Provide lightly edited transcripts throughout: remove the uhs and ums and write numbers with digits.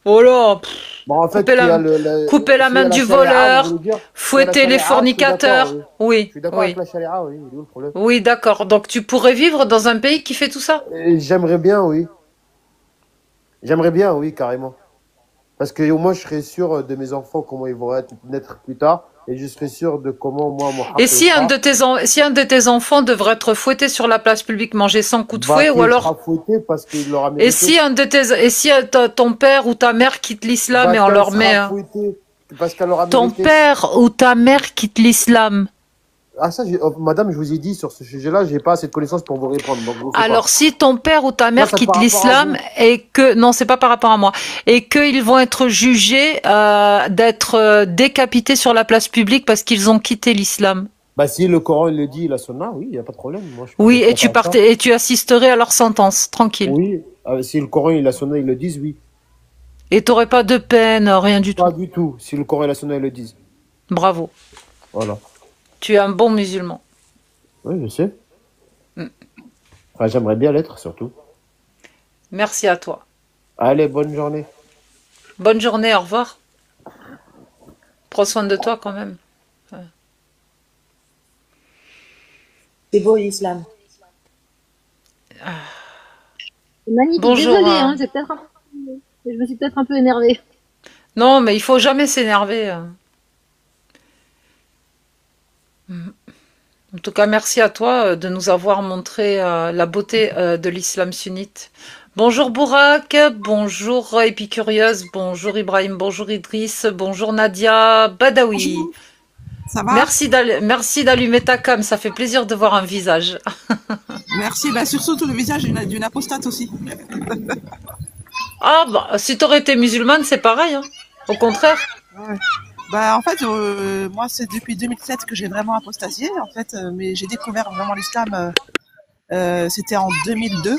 Oh là, Bon, en fait, couper la, couper la s'il y main a la du charia, vous voleur, voulez dire, s'il y a la fouetter les charia, je suis d'accord, fornicateurs. oui. Je Oui, suis d'accord avec oui. la charia, oui, il est où le problème? Oui, d'accord. Donc tu pourrais vivre dans un pays qui fait tout ça? Et j'aimerais bien, oui. J'aimerais bien, oui, carrément. Parce que au moins, je serais sûr de mes enfants, comment ils vont naître plus tard. Et je serais sûr de comment, moi, mon Et haq il si un sera. de si un de tes enfants devrait être fouetté sur la place publique, manger sans coup de Bah, fouet, ou qu'il sera alors, fouetté parce qu'il l'aura et mérité. si un de tes, et si ton père ou ta mère quitte l'islam Bah, et on qu'elle leur met, sera fouettée parce qu'elle aura ton mérité. père ou ta mère quitte l'islam. Ah, ça, madame, je vous ai dit sur ce sujet-là, j'ai pas assez de connaissances pour vous répondre, donc je sais Alors, pas. si ton père ou ta Ça, mère c'est quitte par rapport à l'islam vous. et que, non, c'est pas par rapport à moi, et qu'ils vont être jugés d'être décapités sur la place publique parce qu'ils ont quitté l'islam. Bah, si le Coran il le dit, la Sunna, oui, il n'y a pas de problème. Moi, je Oui, suis et tu d'accord avec ça. partais, et tu assisterais à leur sentence, tranquille. Oui, si le Coran et la Sunna ils le disent, oui. Et t'aurais pas de peine, rien du Pas tout. du tout, si le Coran et la Sunna ils le disent. Bravo. Voilà. Tu es un bon musulman. Oui, je sais. Enfin, j'aimerais bien l'être, surtout. Merci à toi. Allez, bonne journée. Bonne journée, au revoir. Prends soin de toi quand même. C'est beau l'islam. C'est magnifique. Bonjour. Désolée, hein, je me suis peut-être un peu énervée. Non, mais il faut jamais s'énerver. En tout cas, merci à toi de nous avoir montré la beauté de l'islam sunnite. Bonjour Bourak, bonjour Épicurieuse, bonjour Ibrahim, bonjour Idriss, bonjour Nadia Badawi. Bonjour, ça va? Merci d'allumer ta cam, ça fait plaisir de voir un visage. Merci, bah, surtout le visage d'une apostate aussi. Ah bah, si t'aurais été musulmane, c'est pareil, hein. Au contraire. Ouais. Bah, en fait, moi, c'est depuis 2007 que j'ai vraiment apostasié, en fait, mais j'ai découvert vraiment l'islam, c'était en 2002.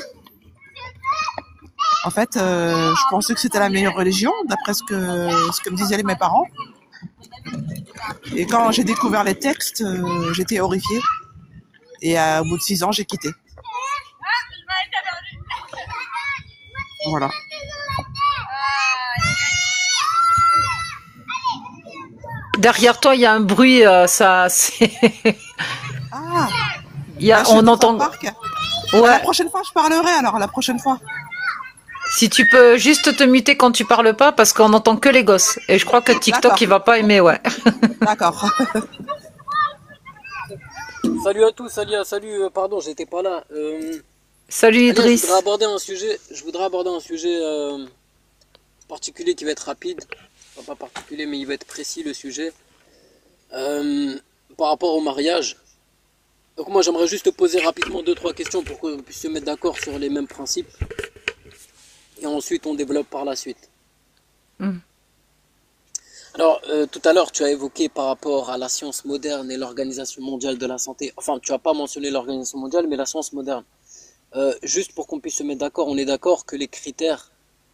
En fait, je pensais que c'était la meilleure religion, d'après ce que me disaient mes parents. Et quand j'ai découvert les textes, j'étais horrifiée. Et au bout de 6 ans, j'ai quitté. Voilà. Derrière toi, il y a un bruit, ça, c'est... Ah, bah, je suis On dans un entend... parc. Bah, la Ouais, prochaine fois, je parlerai alors, la prochaine fois. si tu peux juste te muter quand tu parles pas, parce qu'on entend que les gosses. Et je crois que TikTok, D'accord, il va pas aimer, ouais. d'accord. Salut à tous, salut, pardon, j'étais pas là. Salut Alias, Idriss. je voudrais aborder un sujet particulier qui va être rapide. Enfin, pas particulier, mais il va être précis le sujet. Euh, Par rapport au mariage. Donc moi j'aimerais juste te poser rapidement deux trois questions pour qu'on puisse se mettre d'accord sur les mêmes principes. Et ensuite on développe par la suite. Mm. Alors tout à l'heure tu as évoqué par rapport à la science moderne et l'Organisation mondiale de la santé. Enfin tu n'as pas mentionné l'Organisation mondiale mais la science moderne. Juste pour qu'on puisse se mettre d'accord, on est d'accord que les critères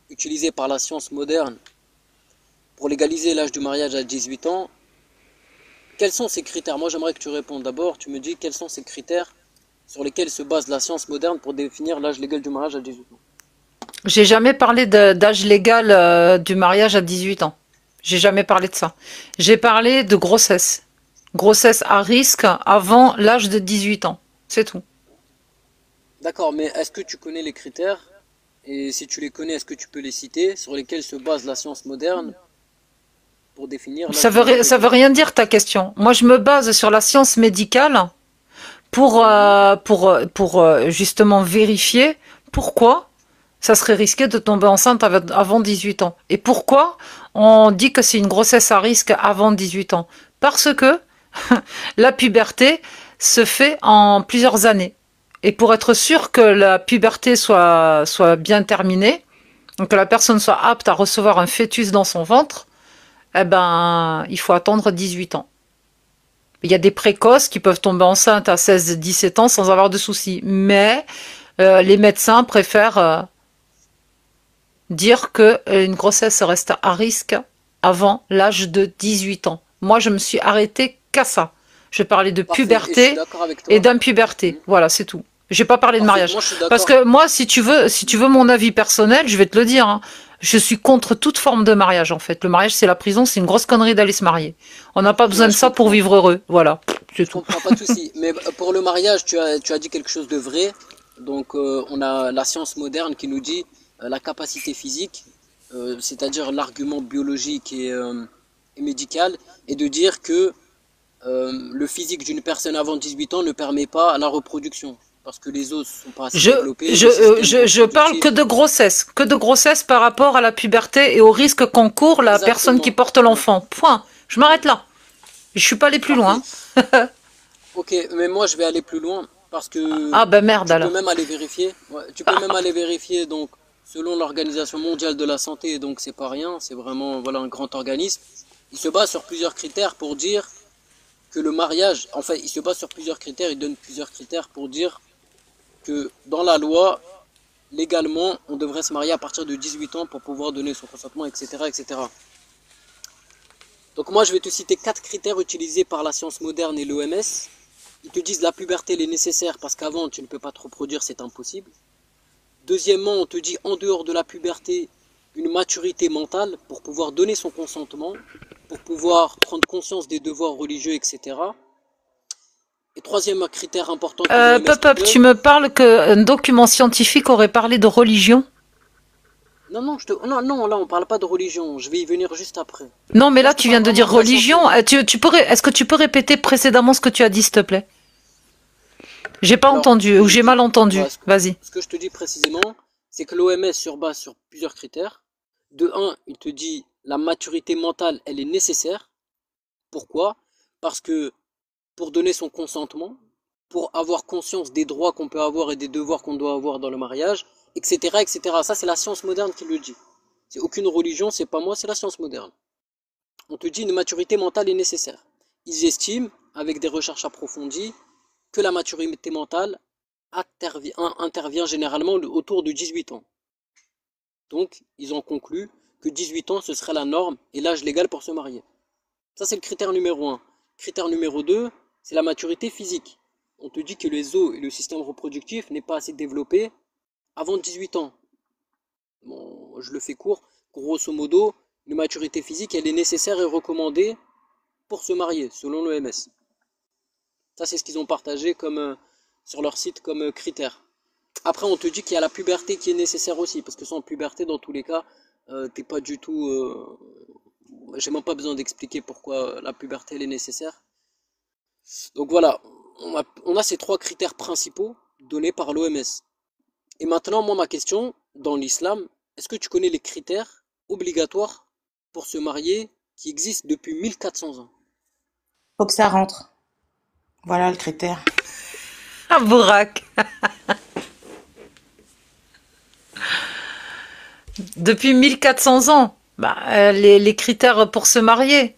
utilisés par la science moderne pour légaliser l'âge du mariage à 18 ans, quels sont ces critères? Moi j'aimerais que tu répondes d'abord, tu me dis quels sont ces critères sur lesquels se base la science moderne pour définir l'âge légal du mariage à 18 ans. J'ai jamais parlé d'âge légal du mariage à 18 ans. J'ai jamais parlé de ça. J'ai parlé de grossesse. Grossesse à risque avant l'âge de 18 ans. C'est tout. D'accord, mais est-ce que tu connais les critères? Et si tu les connais, est-ce que tu peux les citer sur lesquels se base la science moderne pour définir l'âge du mariage à Ça veut 18 ans? rien dire ta question. Moi, je me base sur la science médicale pour justement vérifier pourquoi ça serait risqué de tomber enceinte avant 18 ans. Et pourquoi on dit que c'est une grossesse à risque avant 18 ans? Parce que la puberté se fait en plusieurs années. Et pour être sûr que la puberté soit bien terminée, donc que la personne soit apte à recevoir un fœtus dans son ventre, eh ben, il faut attendre 18 ans. Il y a des précoces qui peuvent tomber enceintes à 16-17 ans sans avoir de soucis. Mais les médecins préfèrent dire qu'une grossesse reste à risque avant l'âge de 18 ans. Moi, je me suis arrêtée qu'à ça. Je parlais de Parfait, et je suis puberté d'accord avec et toi. d'impuberté. Voilà, c'est tout. J'ai pas parlé de Parfait, mariage. moi je suis Parce d'accord. que moi, si tu veux mon avis personnel, je vais te le dire, hein, Je suis contre toute forme de mariage, en fait. Le mariage, c'est la prison, c'est une grosse connerie d'aller se marier. On n'a pas besoin Ouais, de je ça pour comprends. vivre heureux. Voilà, c'est Je tout. comprends, pas de souci. Mais pour le mariage, tu as dit quelque chose de vrai. Donc, on a la science moderne qui nous dit la capacité physique, c'est-à-dire l'argument biologique et médical, et de dire que le physique d'une personne avant 18 ans ne permet pas la reproduction. Parce que les os sont pas assez Je, développés, le système je parle reproductif. que de grossesse par rapport à la puberté et au risque qu'encourt la personne qui Exactement. porte Ouais. l'enfant. Point. Je m'arrête là. Je suis pas allé plus Parfait. loin. Ok, mais moi je vais aller plus loin parce que Ah ben merde tu peux alors. même aller vérifier. Ouais, tu peux même aller vérifier donc selon l'Organisation mondiale de la santé, donc c'est pas rien, c'est vraiment voilà un grand organisme. Il se base sur plusieurs critères pour dire que le mariage, en fait, il se base sur plusieurs critères, il donne plusieurs critères pour dire que dans la loi, légalement, on devrait se marier à partir de 18 ans pour pouvoir donner son consentement, etc., etc. Donc moi je vais te citer quatre critères utilisés par la science moderne et l'OMS. Ils te disent la puberté elle est nécessaire parce qu'avant tu ne peux pas te reproduire, c'est impossible. Deuxièmement, on te dit en dehors de la puberté une maturité mentale pour pouvoir donner son consentement, pour pouvoir prendre conscience des devoirs religieux, etc. Et troisième critère important que l'OMS Pop te up, tu donne. me parles qu'un document scientifique aurait parlé de religion? Non, non, non, non, là on parle pas de religion, je vais y venir juste après. Non, mais Là là je te tu viens parle de vraiment dire de la science religion. moderne. Est-ce que tu peux répéter précédemment ce que tu as dit, s'il te plaît? J'ai pas Alors, ce entendu que ou je j'ai dis, mal entendu. voilà, Vas-y. ce que je te dis précisément, c'est que l'OMS sur base sur plusieurs critères. De un, il te dit la maturité mentale, elle est nécessaire. Pourquoi? Parce que pour donner son consentement, pour avoir conscience des droits qu'on peut avoir et des devoirs qu'on doit avoir dans le mariage, etc., etc. Ça, c'est la science moderne qui le dit. C'est aucune religion, c'est pas moi, c'est la science moderne. On te dit une maturité mentale est nécessaire. Ils estiment, avec des recherches approfondies, que la maturité mentale intervient généralement autour de 18 ans. Donc, ils ont conclu que 18 ans, ce serait la norme et l'âge légal pour se marier. Ça, c'est le critère numéro 1. Critère numéro 2, c'est la maturité physique. On te dit que les os et le système reproductif n'est pas assez développé avant 18 ans. Bon, je le fais court. Grosso modo, une maturité physique, elle est nécessaire et recommandée pour se marier, selon l'OMS. Ça, c'est ce qu'ils ont partagé comme, sur leur site comme critère. Après, on te dit qu'il y a la puberté qui est nécessaire aussi, parce que sans puberté, dans tous les cas, t'es pas du tout. J'ai même pas besoin d'expliquer pourquoi la puberté elle est nécessaire. Donc voilà, on a ces trois critères principaux donnés par l'OMS. Et maintenant, moi, ma question, dans l'islam, est-ce que tu connais les critères obligatoires pour se marier qui existent depuis 1400 ans? Faut que ça rentre. Voilà le critère. Ah, Bourak. Depuis 1400 ans. Bah, les critères pour se marier.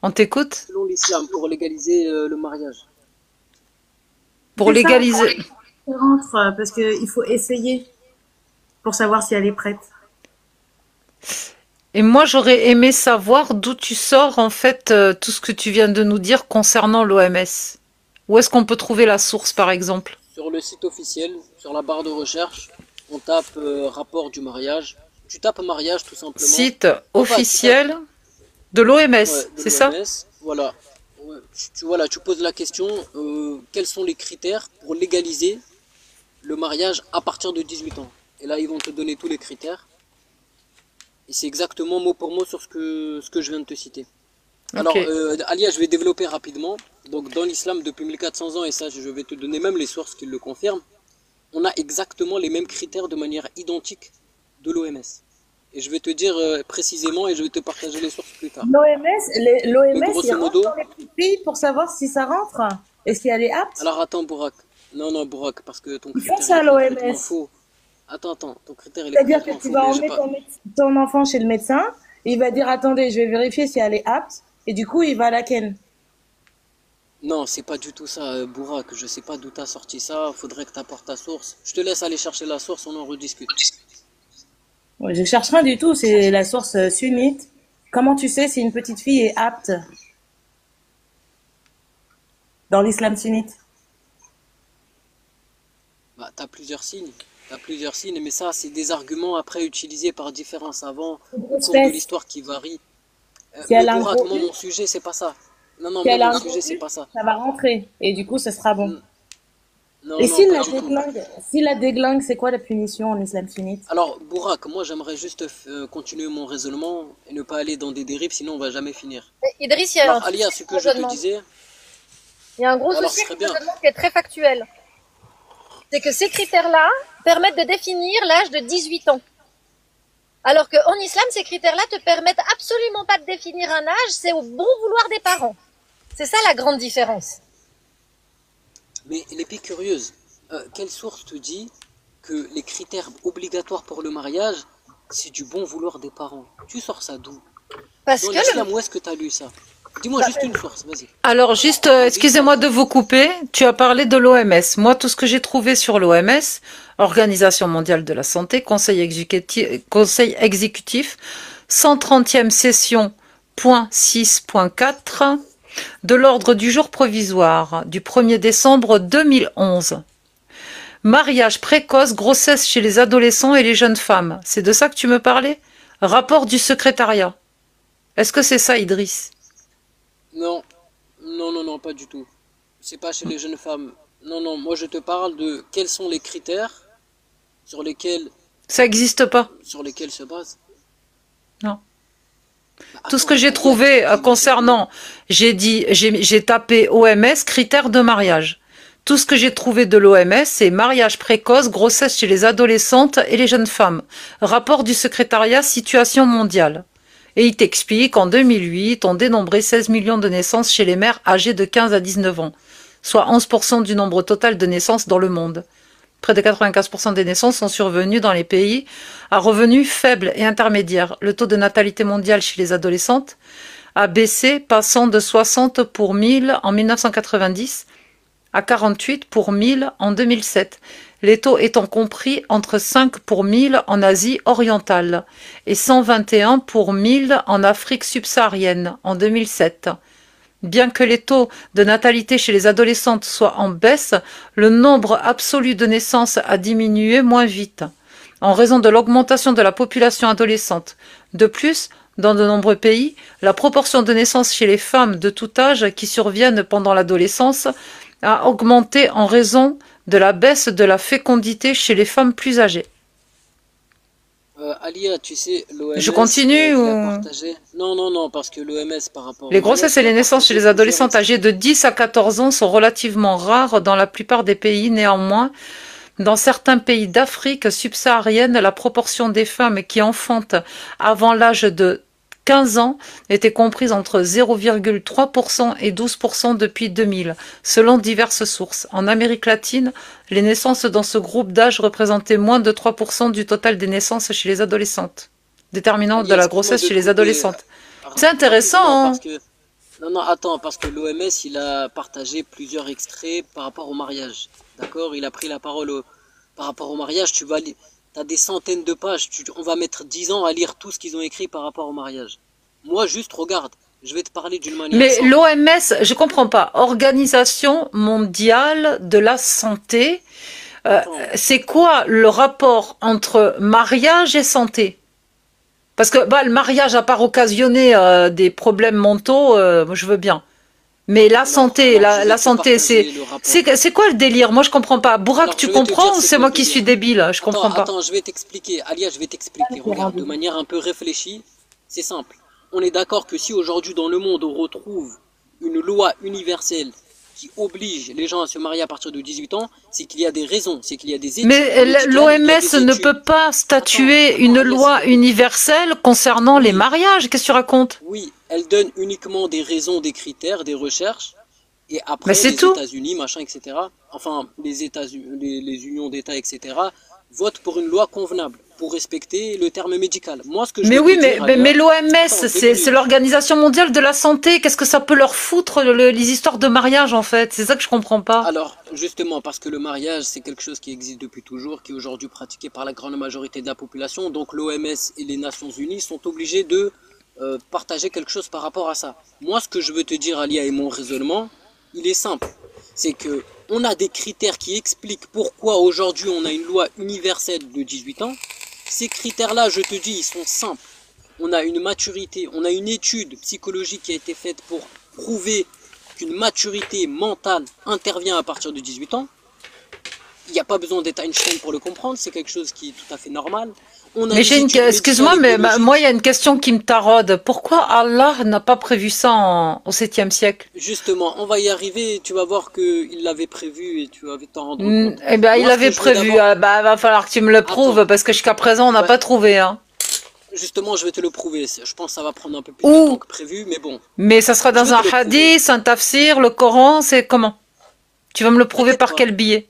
On t'écoute? Selon l'islam, pour légaliser le mariage. Pour C'est ça, légaliser. ça rentre parce qu'il faut essayer pour savoir si elle est prête. Et moi, j'aurais aimé savoir d'où tu sors, en fait, tout ce que tu viens de nous dire concernant l'OMS. Où est-ce qu'on peut trouver la source, par exemple? Sur le site officiel, sur la barre de recherche, on tape rapport du mariage. Tu tapes mariage tout simplement. Site Enfin, tu tapes officiel de l'OMS, ouais, de c'est ça? l'OMS. Voilà. Ouais, voilà, tu poses la question quels sont les critères pour légaliser le mariage à partir de 18 ans? Et là, ils vont te donner tous les critères. Et c'est exactement mot pour mot sur ce que je viens de te citer. Alors, Ok. Alia, je vais développer rapidement. Donc, dans l'islam, depuis 1400 ans, et ça, je vais te donner même les sources qui le confirment, on a exactement les mêmes critères de manière identique de l'OMS. Et je vais te dire précisément et je vais te partager les sources plus tard. Mais L'OMS, il grosso rentre modo, dans les petites filles pour savoir si ça rentre et si elle est apte. alors attends, Bourak. Non, non, Bourak, parce que ton Ils font critère il ça, est complètement l'OMS. faux. Attends, ton critère il est C'est-à-dire que complètement tu faux. vas Mais j'ai emmener pas. ton enfant chez le médecin, et il va dire attendez, je vais vérifier si elle est apte, et du coup, il va la ken. Non, c'est pas du tout ça, Bourak. Je sais pas d'où t'as sorti ça. Faudrait que t'apportes ta source. Je te laisse aller chercher la source, on en rediscute. Ouais, je cherche rien du tout, c'est la source sunnite. Comment tu sais si une petite fille est apte dans l'islam sunnite? Bah, t'as plusieurs signes. t'as plusieurs signes, mais ça, c'est des arguments après utilisés par différents savants au cours de Espèce. l'histoire qui varient. Si Mais elle a un Bourak, gros moi, U, mon sujet, c'est pas ça. Non, non, si moi, elle a mon un gros sujet, c'est U, pas ça. ça va rentrer. Et du coup, ce sera bon. Non, Et non, pas du tout. s'il la déglingue, c'est quoi la punition en islam sunnite? Alors, Bourak, moi, j'aimerais juste continuer mon raisonnement et ne pas aller dans des dérives, sinon on va jamais finir. Idriss, il y a un Alors, Alia, souci ce avec que ton je te raisonnement. disais, Il y a un gros alors, souci ce serait avec ton bien. raisonnement qui est très factuel. C'est que ces critères-là permettent de définir l'âge de 18 ans. Alors qu'en islam, ces critères-là te permettent absolument pas de définir un âge, c'est au bon vouloir des parents. C'est ça la grande différence. Mais l'épée curieuse, quelle source te dit que les critères obligatoires pour le mariage, c'est du bon vouloir des parents? Tu sors ça d'où? Parce Dans que l'islam, où est-ce que tu as lu ça? Dis-moi juste une source, vas-y. Alors, juste, excusez-moi de vous couper. Tu as parlé de l'OMS. Moi, tout ce que j'ai trouvé sur l'OMS, Organisation mondiale de la santé, conseil exécutif 130e session, point 6.4, de l'ordre du jour provisoire du 1er décembre 2011. Mariage précoce, grossesse chez les adolescents et les jeunes femmes. C'est de ça que tu me parlais? Rapport du secrétariat. Est-ce que c'est ça, Idriss? Non, non, non, non, pas du tout. C'est pas chez les jeunes femmes. Non, non, moi je te parle de quels sont les critères sur lesquels Ça n'existe pas. se base. Non. Bah, Tout ce attends, que j'ai Alia, trouvé tu dis concernant, j'ai tapé OMS, critères de mariage. Tout ce que j'ai trouvé de l'OMS, c'est mariage précoce, grossesse chez les adolescentes et les jeunes femmes. Rapport du secrétariat, situation mondiale. Et il t'explique qu'en 2008, on dénombrait 16 millions de naissances chez les mères âgées de 15 à 19 ans, soit 11% du nombre total de naissances dans le monde. Près de 95% des naissances sont survenues dans les pays à revenus faibles et intermédiaires. Le taux de natalité mondiale chez les adolescentes a baissé, passant de 60 pour 1000 en 1990 à 48 pour 1000 en 2007. Les taux étant compris entre 5 pour 1000 en Asie orientale et 121 pour 1000 en Afrique subsaharienne en 2007. Bien que les taux de natalité chez les adolescentes soient en baisse, le nombre absolu de naissances a diminué moins vite, en raison de l'augmentation de la population adolescente. De plus, dans de nombreux pays, la proportion de naissances chez les femmes de tout âge qui surviennent pendant l'adolescence a augmenté en raison de la baisse de la fécondité chez les femmes plus âgées. Alia, tu sais, l'OMS Je continue il a ou... partagé. Non, non, non, parce que l'OMS par rapport au Les mariage, grossesses et il a les naissances chez partagé les adolescentes plusieurs âgées de 10 à 14 ans sont relativement rares dans la plupart des pays. Néanmoins, dans certains pays d'Afrique subsaharienne, la proportion des femmes qui enfantent avant l'âge de 15 ans était comprise entre 0,3% et 12% depuis 2000, selon diverses sources. En Amérique latine, les naissances dans ce groupe d'âge représentaient moins de 3% du total des naissances chez les adolescentes, déterminant de Alia, la excuse-moi grossesse de chez te les couper adolescentes. C'est intéressant, rapidement hein? parce que non, non, attends, parce que l'OMS il a partagé plusieurs extraits par rapport au mariage. D'accord? Il a pris la parole par rapport au mariage. T'as des centaines de pages. On va mettre 10 ans à lire tout ce qu'ils ont écrit par rapport au mariage. Moi, juste regarde. Je vais te parler d'une manière Mais simple. l'OMS, je comprends pas. Organisation mondiale de la santé. Attends, C'est quoi le rapport entre mariage et santé? Parce que bah, le mariage, à part occasionner des problèmes mentaux, moi, je veux bien. Mais la santé, alors, je vais la te santé, partager le rapport. c'est quoi le délire? Moi, je comprends pas. Bourak, Alors, tu je vais te comprends dire ou c'est c'est quoi moi le qui suis délire. débile? Je comprends pas. Attends, je vais t'expliquer. Alia, je vais t'expliquer. Regarde, de manière un peu réfléchie, c'est simple. On est d'accord que si aujourd'hui dans le monde on retrouve une loi universelle qui oblige les gens à se marier à partir de 18 ans, c'est qu'il y a des raisons, c'est qu'il y a des études Mais médicales, il y a l'OMS des ne études. peut pas statuer une Alia, loi s'il te plaît. universelle concernant les Oui, mariages. Qu'est-ce que tu racontes? oui, elle donne uniquement des raisons, des critères, des recherches, et Mais après c'est les tout. États-Unis, machin, etc. Enfin, les unions d'États, etc. votent pour une loi convenable, pour respecter le terme médical. Moi, ce que je Mais veux oui, te dire, mais Alia, l'OMS, attends, c'est débrouille. l'Organisation mondiale de la santé. Qu'est-ce que ça peut leur foutre, les histoires de mariage, en fait? C'est ça que je comprends pas. Alors, justement, parce que le mariage, c'est quelque chose qui existe depuis toujours, qui est aujourd'hui pratiqué par la grande majorité de la population, donc l'OMS et les Nations Unies sont obligés de partager quelque chose par rapport à ça. Moi, ce que je veux te dire, Alia, et mon raisonnement, il est simple. C'est que on a des critères qui expliquent pourquoi aujourd'hui on a une loi universelle de 18 ans. Ces critères-là, je te dis, ils sont simples. On a une maturité, on a une étude psychologique qui a été faite pour prouver qu'une maturité mentale intervient à partir de 18 ans. Il n'y a pas besoin d'être Einstein pour le comprendre, c'est quelque chose qui est tout à fait normal. On a Mais des études excuse-moi, médicales et mais biologiques. moi, il y a une question qui me taraude. Pourquoi Allah n'a pas prévu ça au 7e siècle? Justement, on va y arriver et tu vas voir qu'il l'avait prévu et tu vas t'en rendre compte. Eh ben, il Moi, ce avait que je veux prévu. d'abord... Va falloir que tu me le prouves, Attends, parce que jusqu'à présent, on n'a ouais, pas trouvé, hein. justement, je vais te le prouver. Je pense que ça va prendre un peu plus de temps Où? que prévu, mais bon, Mais ça sera je vais dans te un le prouver. hadith, un tafsir, le Coran, c'est comment? Tu vas me le prouver T'inquiète par pas. quel biais?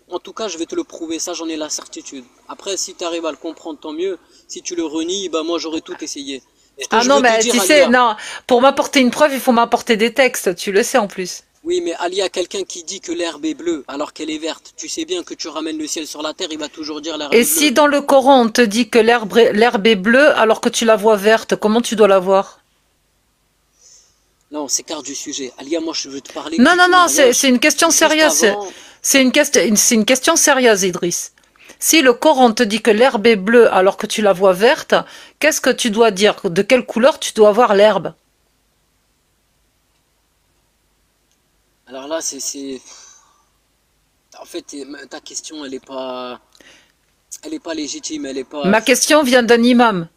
En tout cas, je vais te le prouver, ça j'en ai la certitude. Après, si tu arrives à le comprendre, tant mieux. Si tu le renies, bah moi j'aurais tout essayé. Ce que Ah je non, veux te mais dire, tu sais, Alia, non, pour m'apporter une preuve, il faut m'apporter des textes, tu le sais en plus. oui, mais Alia, quelqu'un qui dit que l'herbe est bleue alors qu'elle est verte, tu sais bien que tu ramènes le ciel sur la terre, il va toujours dire l'herbe Et est si bleue. dans le Coran on te dit que l'herbe est bleue alors que tu la vois verte, comment tu dois la voir? Non, c'est quart du sujet. Alia, moi je veux te parler Non, que non, du non, c'est mariage. une question Juste sérieuse. avant, C'est une question sérieuse, Idriss. Si le Coran te dit que l'herbe est bleue alors que tu la vois verte, qu'est-ce que tu dois dire? De quelle couleur tu dois voir l'herbe? alors là, En fait, ta question, elle est pas légitime, elle est pas... Ma question vient d'un imam.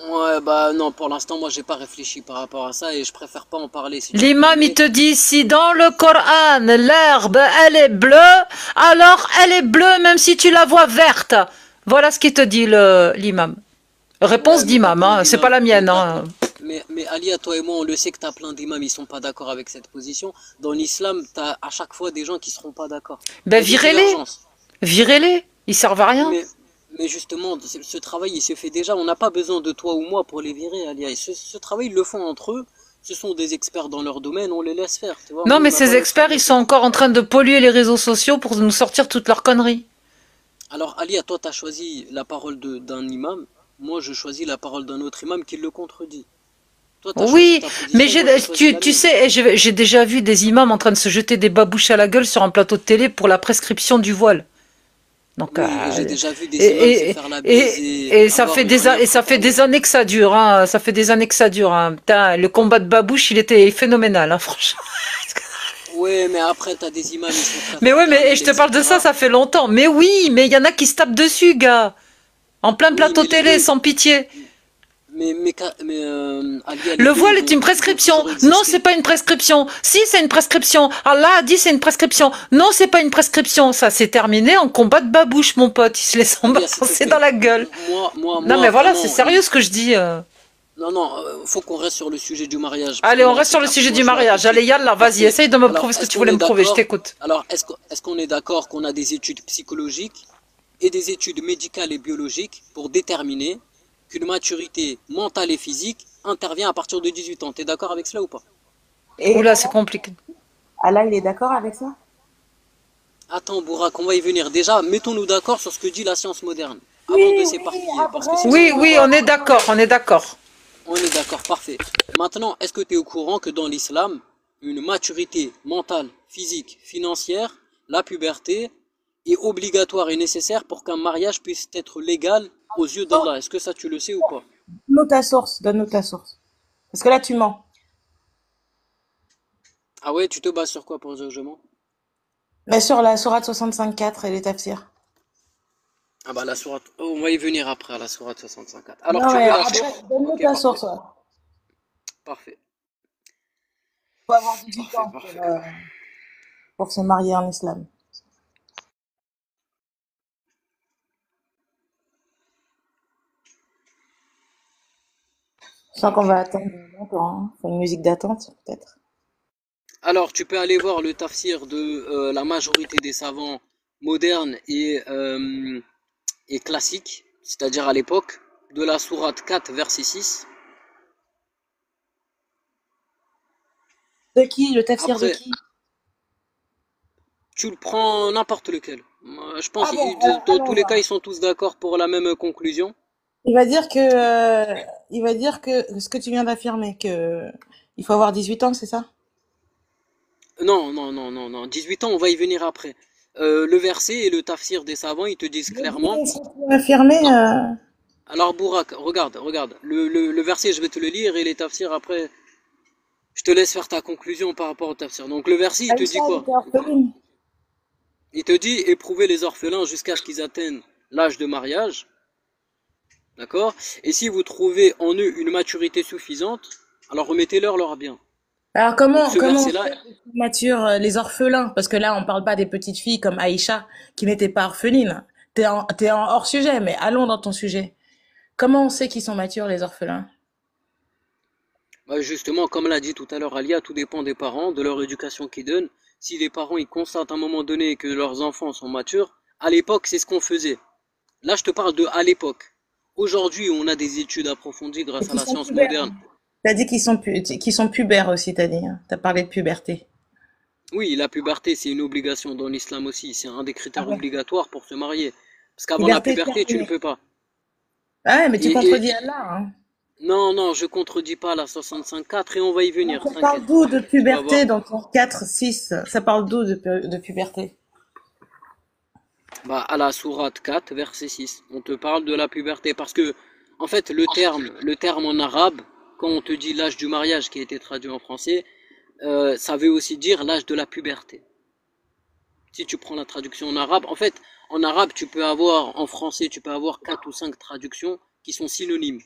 Ouais, bah non, pour l'instant, moi j'ai pas réfléchi par rapport à ça et je préfère pas en parler si tu me L'imam, il permets. te dit, si dans le Coran, l'herbe, elle est bleue, alors elle est bleue même si tu la vois verte. Voilà ce qu'il te dit l'imam. Réponse Ouais, mais t'as d'imam, plein hein, c'est pas d'imams. la mienne. Hein. Mais Alia, toi et moi, on le sait que t'as plein d'imams, ils sont pas d'accord avec cette position. Dans l'islam, t'as à chaque fois des gens qui seront pas d'accord. Il y Ben a des virez-les, divergences. virez-les, ils servent à rien. Mais justement, ce travail, il se fait déjà. On n'a pas besoin de toi ou moi pour les virer, Alia. Et ce travail, ils le font entre eux. Ce sont des experts dans leur domaine, on les laisse faire, tu vois. Non, Nous, on mais n'a pas ces le temps experts, de ils ce sont encore en travail. train de polluer les réseaux sociaux pour nous sortir toutes leurs conneries. Alors, Alia, toi, t'as choisi la parole d'un imam. Moi, je choisis la parole d'un autre imam qui le contredit. Toi, t'as choisi Oui, ta mais position, moi, j'ai choisi la tu mienne. sais, j'ai déjà vu des imams en train de se jeter des babouches à la gueule sur un plateau de télé pour la prescription du voile. Donc, Oui, et j'ai déjà vu des imams se et, faire la bise et ça avoir fait une et ça arrière-train fait par les des yeux. années que ça dure, hein. Ça fait des années que ça dure, hein. Putain, le combat de babouche, il était phénoménal, hein, franchement. Ouais, mais après, t'as des imams, ils sont très Mais ouais, mais fraternels, je te parle de ça, etc. ça fait longtemps. Mais oui, mais il y en a qui se tapent dessus, gars. En plein Oui, plateau mais télé, sans pitié. Alia, les Le deux, voile est une ils vont prescription. toujours Non, c'est exister. pas une prescription. Si, c'est une prescription. Allah a dit c'est une prescription. Non, c'est pas une prescription. Ça, c'est terminé en combat de babouche, mon pote. Il se laisse Alia, s'il te embrasser dans plaît, la gueule. Non, moi, mais voilà, c'est vraiment, sérieux ce que je dis. non, non, faut qu'on reste sur le sujet du mariage, parce que Allez, on là, reste c'est sur le parti, sujet moi, du je vais à mariage. côté. Allez, yallah, vas-y, Parfait. essaye de me Alors, prouver ce que tu voulais me prouver. Je t'écoute. est-ce qu'on est d'accord qu'on a des études psychologiques et des études médicales et biologiques pour déterminer qu'une maturité mentale et physique intervient à partir de 18 ans? T'es d'accord avec cela ou pas? Et Oula, c'est compliqué. Allah, il est d'accord avec ça? Attends, Bourak, on va y venir. Déjà, mettons-nous d'accord sur ce que dit la science moderne, avant Oui, de oui, s'éparpiller, parce que après, sinon, Oui, on va oui, pas... on est d'accord, on est d'accord. On est d'accord, parfait. Maintenant, est-ce que tu es au courant que dans l'islam, une maturité mentale, physique, financière, la puberté, est obligatoire et nécessaire pour qu'un mariage puisse être légal aux yeux d'Allah? Est-ce que ça tu le sais ou pas? donne-nous ta source. Parce que là, tu mens. Ah ouais, tu te bases sur quoi pour dire que je mens? Mais sur la sourate 65.4 et les tafsirs. Ah bah la sourate, oh, on va y venir après à la sourate 65. Alors Non, tu mais veux la après, source? donne-nous Ok, ta parfait, source. Ouais. parfait, Faut avoir 18 parfait, ans parfait. pour se marier en islam. Je sens qu'on va attendre longtemps. Hein. Faut une musique d'attente, peut-être. Alors tu peux aller voir le tafsir de la majorité des savants modernes et classiques, c'est-à-dire à l'époque, de la sourate 4, verset 6. De qui? Le tafsir de Après, qui? tu le prends n'importe lequel. Moi, je pense Ah bon, dans allons tous les cas, voir. ils sont tous d'accord pour la même conclusion. Il va dire que ce que tu viens d'affirmer, que il faut avoir 18 ans, c'est ça? Non, non, non, non, non. 18 ans, on va y venir après. Le verset et le tafsir des savants, ils te disent clairement. Est-ce que tu peux affirmer Alors, Bourak, regarde, regarde. Le verset, je vais te le lire et les tafsirs après, je te laisse faire ta conclusion par rapport au tafsir. Donc, le verset, il te dit Aïcha, elle quoi? était orpheline. Il te dit éprouvez les orphelins jusqu'à ce qu'ils atteignent l'âge de mariage. D'accord? Et si vous trouvez en eux une maturité suffisante, alors remettez-leur leurs biens. Alors Donc, ce comment on verset-là, fait pour qu'ils maturent les orphelins? Parce que là, on parle pas des petites filles comme Aïcha qui n'étaient pas orphelines. T'es en hors sujet, mais allons dans ton sujet. Comment on sait qu'ils sont matures, les orphelins? bah, justement, comme l'a dit tout à l'heure Alia, tout dépend des parents, de leur éducation qu'ils donnent. Si les parents ils constatent à un moment donné que leurs enfants sont matures, à l'époque, c'est ce qu'on faisait. Là, je te parle de à l'époque. Aujourd'hui, on a des études approfondies Et grâce à qu'ils la sont science pubères. moderne. T'as dit qu'ils sont pubères aussi, t'as dit. Hein. T'as parlé de puberté. Oui, la puberté, c'est une obligation dans l'islam aussi. C'est un des Ah critères ouais. obligatoires pour se marier. Parce qu'avant la Puberté puberté, tu ne terminée. peux pas. Ah ouais, mais tu Et, contredis Allah, hein. non, non, je contredis pas la 65.4 et on va y venir, Ça parle t'inquiète. d'où de Tu vas puberté voir. dans ton 4, 6? Ça parle d'où de puberté? Bah, à la sourate 4, verset 6, on te parle de la puberté parce que, en fait, le terme en arabe, quand on te dit l'âge du mariage qui a été traduit en français, ça veut aussi dire l'âge de la puberté. Si tu prends la traduction en arabe, en fait, en arabe, tu peux avoir, en français, tu peux avoir 4 ou 5 traductions qui sont synonymes,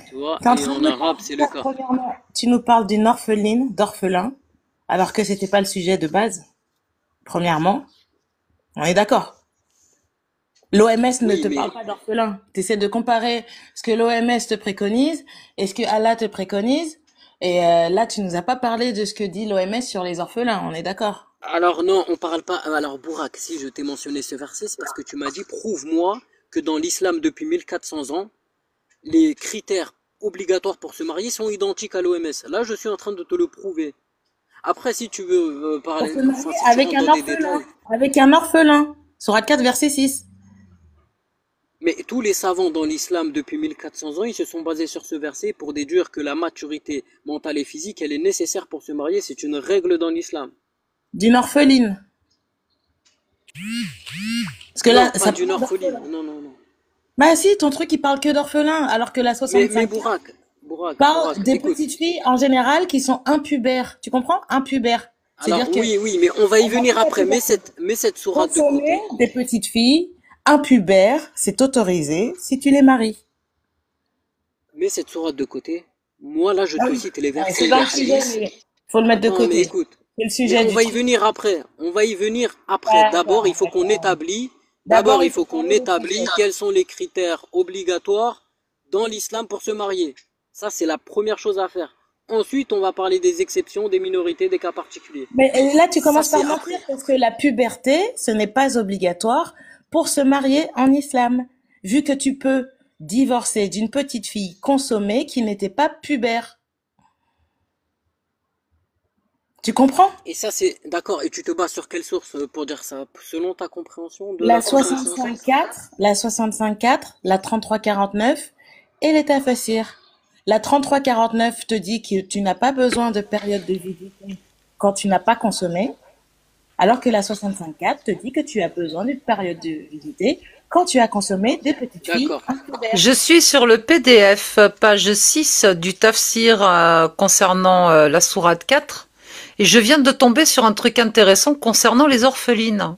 tu vois, T'es en et train de en me arabe, c'est le dire, cas. premièrement, tu nous parles d'une orpheline, d'orphelin, alors que c'était pas le sujet de base. Premièrement, on est d'accord. L'OMS ne Oui, te parle mais, pas d'orphelin. Tu essaies de comparer ce que l'OMS te préconise et ce que Allah te préconise. Et là, tu nous as pas parlé de ce que dit l'OMS sur les orphelins. On est d'accord. alors non, on parle pas, alors Bourak, si je t'ai mentionné ce verset, c'est parce que tu m'as dit, prouve-moi que dans l'islam depuis 1400 ans, les critères obligatoires pour se marier sont identiques à l'OMS. Là, je suis en train de te le prouver. Après, si tu veux Pour parler, se enfin, marier si tu avec rentres un dans des orphelin. détails, Avec un orphelin. Sourate 4, verset 6. mais tous les savants dans l'islam depuis 1400 ans, ils se sont basés sur ce verset pour déduire que la maturité mentale et physique, elle est nécessaire pour se marier. C'est une règle dans l'islam. D'une orpheline. Parce que Non, là, pas ça d'une parle orpheline. d'orphelin. Non, non, non. Bah si, ton truc, il parle que d'orphelins, alors que la Mais 65 Bourak, parle des écoute. petites filles en général qui sont impubères. Tu comprends? Impubères. Alors C'est-à-dire que oui, oui, mais on va y on va venir pas après. te dire Mets cette sourate de consommer côté. des petites filles impubères, c'est autorisé si tu les maries. Mets cette sourate de côté. Moi, là, je Ah te oui. cite les Ouais, versets c'est dans le verset sujet, 10. mais faut le mettre de Attends, mais côté. écoute. C'est le Mais sujet on du va y truc. venir après. On va y venir après. D'abord, D'accord, il faut qu'on d'accord. établit. D'abord, D'abord, il il faut faut qu'on parler du établit sujet. quels sont les critères obligatoires dans l'islam pour se marier. Ça, c'est la première chose à faire. Ensuite, on va parler des exceptions, des minorités, des cas particuliers. Mais là, tu Ça, commences par c'est mentir après. parce que la puberté, ce n'est pas obligatoire pour se marier en islam. Vu que tu peux divorcer d'une petite fille consommée qui n'était pas pubère. Tu comprends? Et ça, c'est d'accord. Et tu te bases sur quelle source pour dire ça? Selon ta compréhension de La la 65.4? 65.4, la 65.4, la 33.49 et les tafassirs. La 33.49 te dit que tu n'as pas besoin de période de visite quand tu n'as pas consommé, alors que la 65.4 te dit que tu as besoin d'une période de visite quand tu as consommé des petites filles D'accord. impubères. Je suis sur le PDF, page 6 du tafsir concernant la sourate 4, et je viens de tomber sur un truc intéressant concernant les orphelines.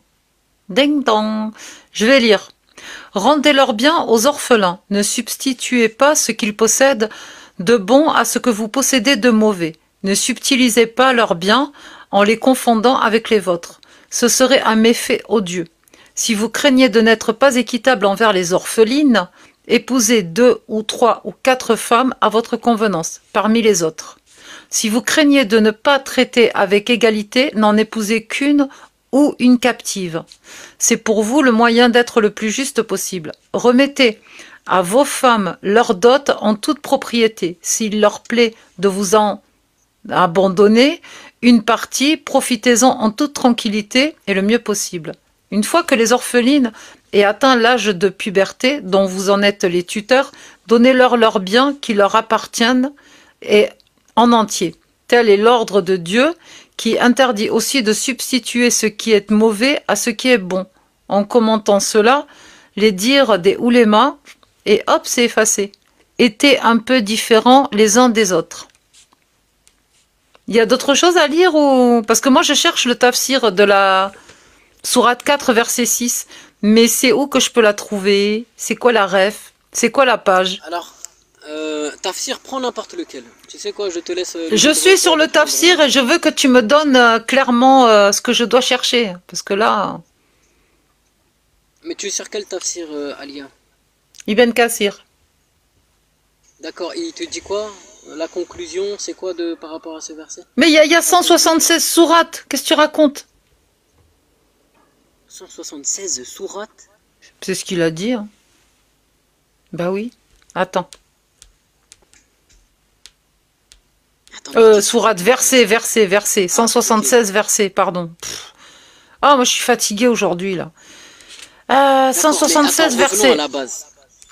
Ding dong. Je vais lire. Rendez leurs biens aux orphelins. Ne substituez pas ce qu'ils possèdent de bon à ce que vous possédez de mauvais. Ne subtilisez pas leurs biens en les confondant avec les vôtres. Ce serait un méfait odieux. Si vous craignez de n'être pas équitable envers les orphelines, épousez 2 ou 3 ou 4 femmes à votre convenance, parmi les autres. Si vous craignez de ne pas traiter avec égalité, n'en épousez qu'une ou une captive. C'est pour vous le moyen d'être le plus juste possible. Remettez à vos femmes leur dot en toute propriété. S'il leur plaît de vous en abandonner une partie, profitez-en en toute tranquillité et le mieux possible. Une fois que les orphelines aient atteint l'âge de puberté, dont vous en êtes les tuteurs, donnez-leur leurs biens qui leur appartiennent et en entier. Tel est l'ordre de Dieu qui interdit aussi de substituer ce qui est mauvais à ce qui est bon. En commentant cela, les dires des oulémas, et hop, c'est effacé, étaient un peu différents les uns des autres. Il y a d'autres choses à lire ou... Parce que moi, je cherche le tafsir de la sourate 4, verset 6. Mais c'est où que je peux la trouver? C'est quoi la ref? C'est quoi la page? Alors, tafsir, prends n'importe lequel. Tu sais quoi, je te laisse... Je suis sur le tafsir et je veux que tu me donnes clairement ce que je dois chercher. Parce que là... Mais tu es sur quel tafsir, Alia? Ibn Kassir. D'accord, et il te dit quoi? La conclusion, c'est quoi par rapport à ce verset? Mais il y a 176 sourates. Qu'est-ce que tu racontes? 176 sourates? C'est ce qu'il a dit. Hein. Bah oui. Attends. Sourate, verset. 176 versets, pardon. Ah, moi je suis fatiguée aujourd'hui là. 176 versets. À la base.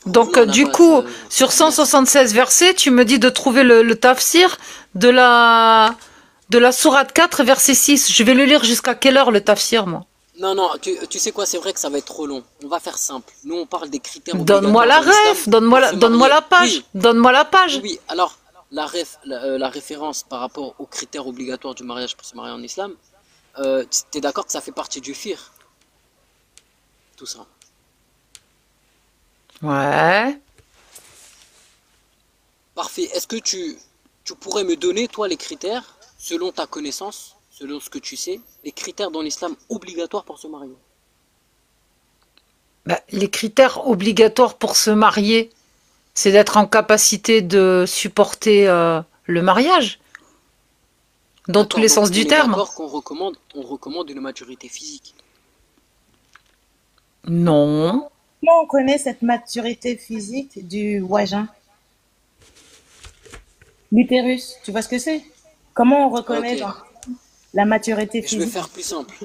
Donc du coup, sur 176 versets, tu me dis de trouver le tafsir de la sourate 4, verset 6. Je vais le lire jusqu'à quelle heure le tafsir, moi? Non, tu sais quoi, c'est vrai que ça va être trop long. On va faire simple. Nous, on parle des critères. Donne-moi la ref, donne-moi la page. Oui. Donne-moi la page. Oui, alors, la référence par rapport aux critères obligatoires du mariage pour se marier en islam, t'es d'accord que ça fait partie du fiqh? Tout ça. Ouais. Parfait. Est-ce que tu pourrais me donner, toi, les critères, selon ta connaissance, selon ce que tu sais, les critères dans l'islam obligatoires pour se marier? Bah, les critères obligatoires pour se marier, c'est d'être en capacité de supporter le mariage, dans tous les sens du terme. D'accord qu'on recommande une maturité physique. Non. Comment on connaît cette maturité physique du vagin? L'utérus, tu vois ce que c'est? Comment on reconnaît la maturité physique? Je vais faire plus simple.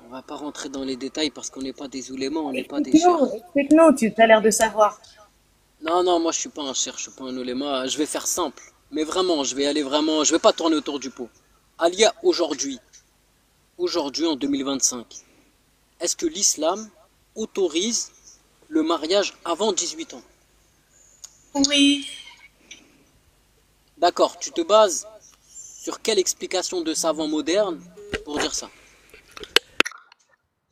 On va pas rentrer dans les détails parce qu'on n'est pas des oulémas, on n'est pas des chers. Explique-nous, tu as l'air de savoir. Non, moi je suis pas un cher, je suis pas un ouléma. Je vais faire simple. Mais vraiment, je vais pas tourner autour du pot. Alia, aujourd'hui en 2025, est-ce que l'islam autorise le mariage avant 18 ans? Oui. D'accord, tu te bases sur quelle explication de savants modernes pour dire ça?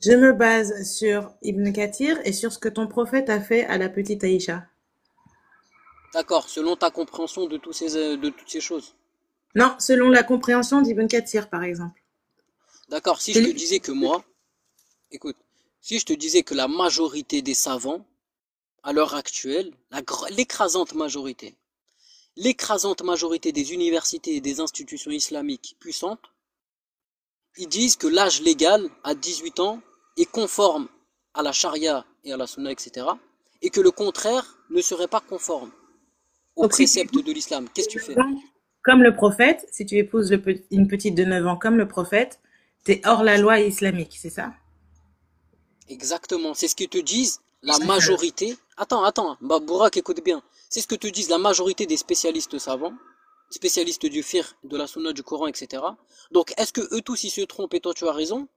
Je me base sur Ibn Kathir et sur ce que ton prophète a fait à la petite Aïcha. D'accord, selon ta compréhension de toutes ces choses. Non, selon la compréhension d'Ibn Kathir, par exemple. D'accord, si je te disais que moi, écoute, si je te disais que la majorité des savants, à l'heure actuelle, l'écrasante majorité des universités et des institutions islamiques puissantes, ils disent que l'âge légal à 18 ans est conforme à la charia et à la sunna, etc. Et que le contraire ne serait pas conforme aux préceptes de l'islam. Qu'est-ce que tu fais? Comme le prophète, si tu épouses une petite de 9 ans comme le prophète, t'es hors la loi islamique, c'est ça? Exactement, c'est ce que te disent la majorité. Attends, Bourak, écoute bien. C'est ce que te disent la majorité des spécialistes savants, spécialistes du fiqh, de la sunna, du Coran, etc. Donc, est-ce que eux tous ils se trompent et toi tu as raison?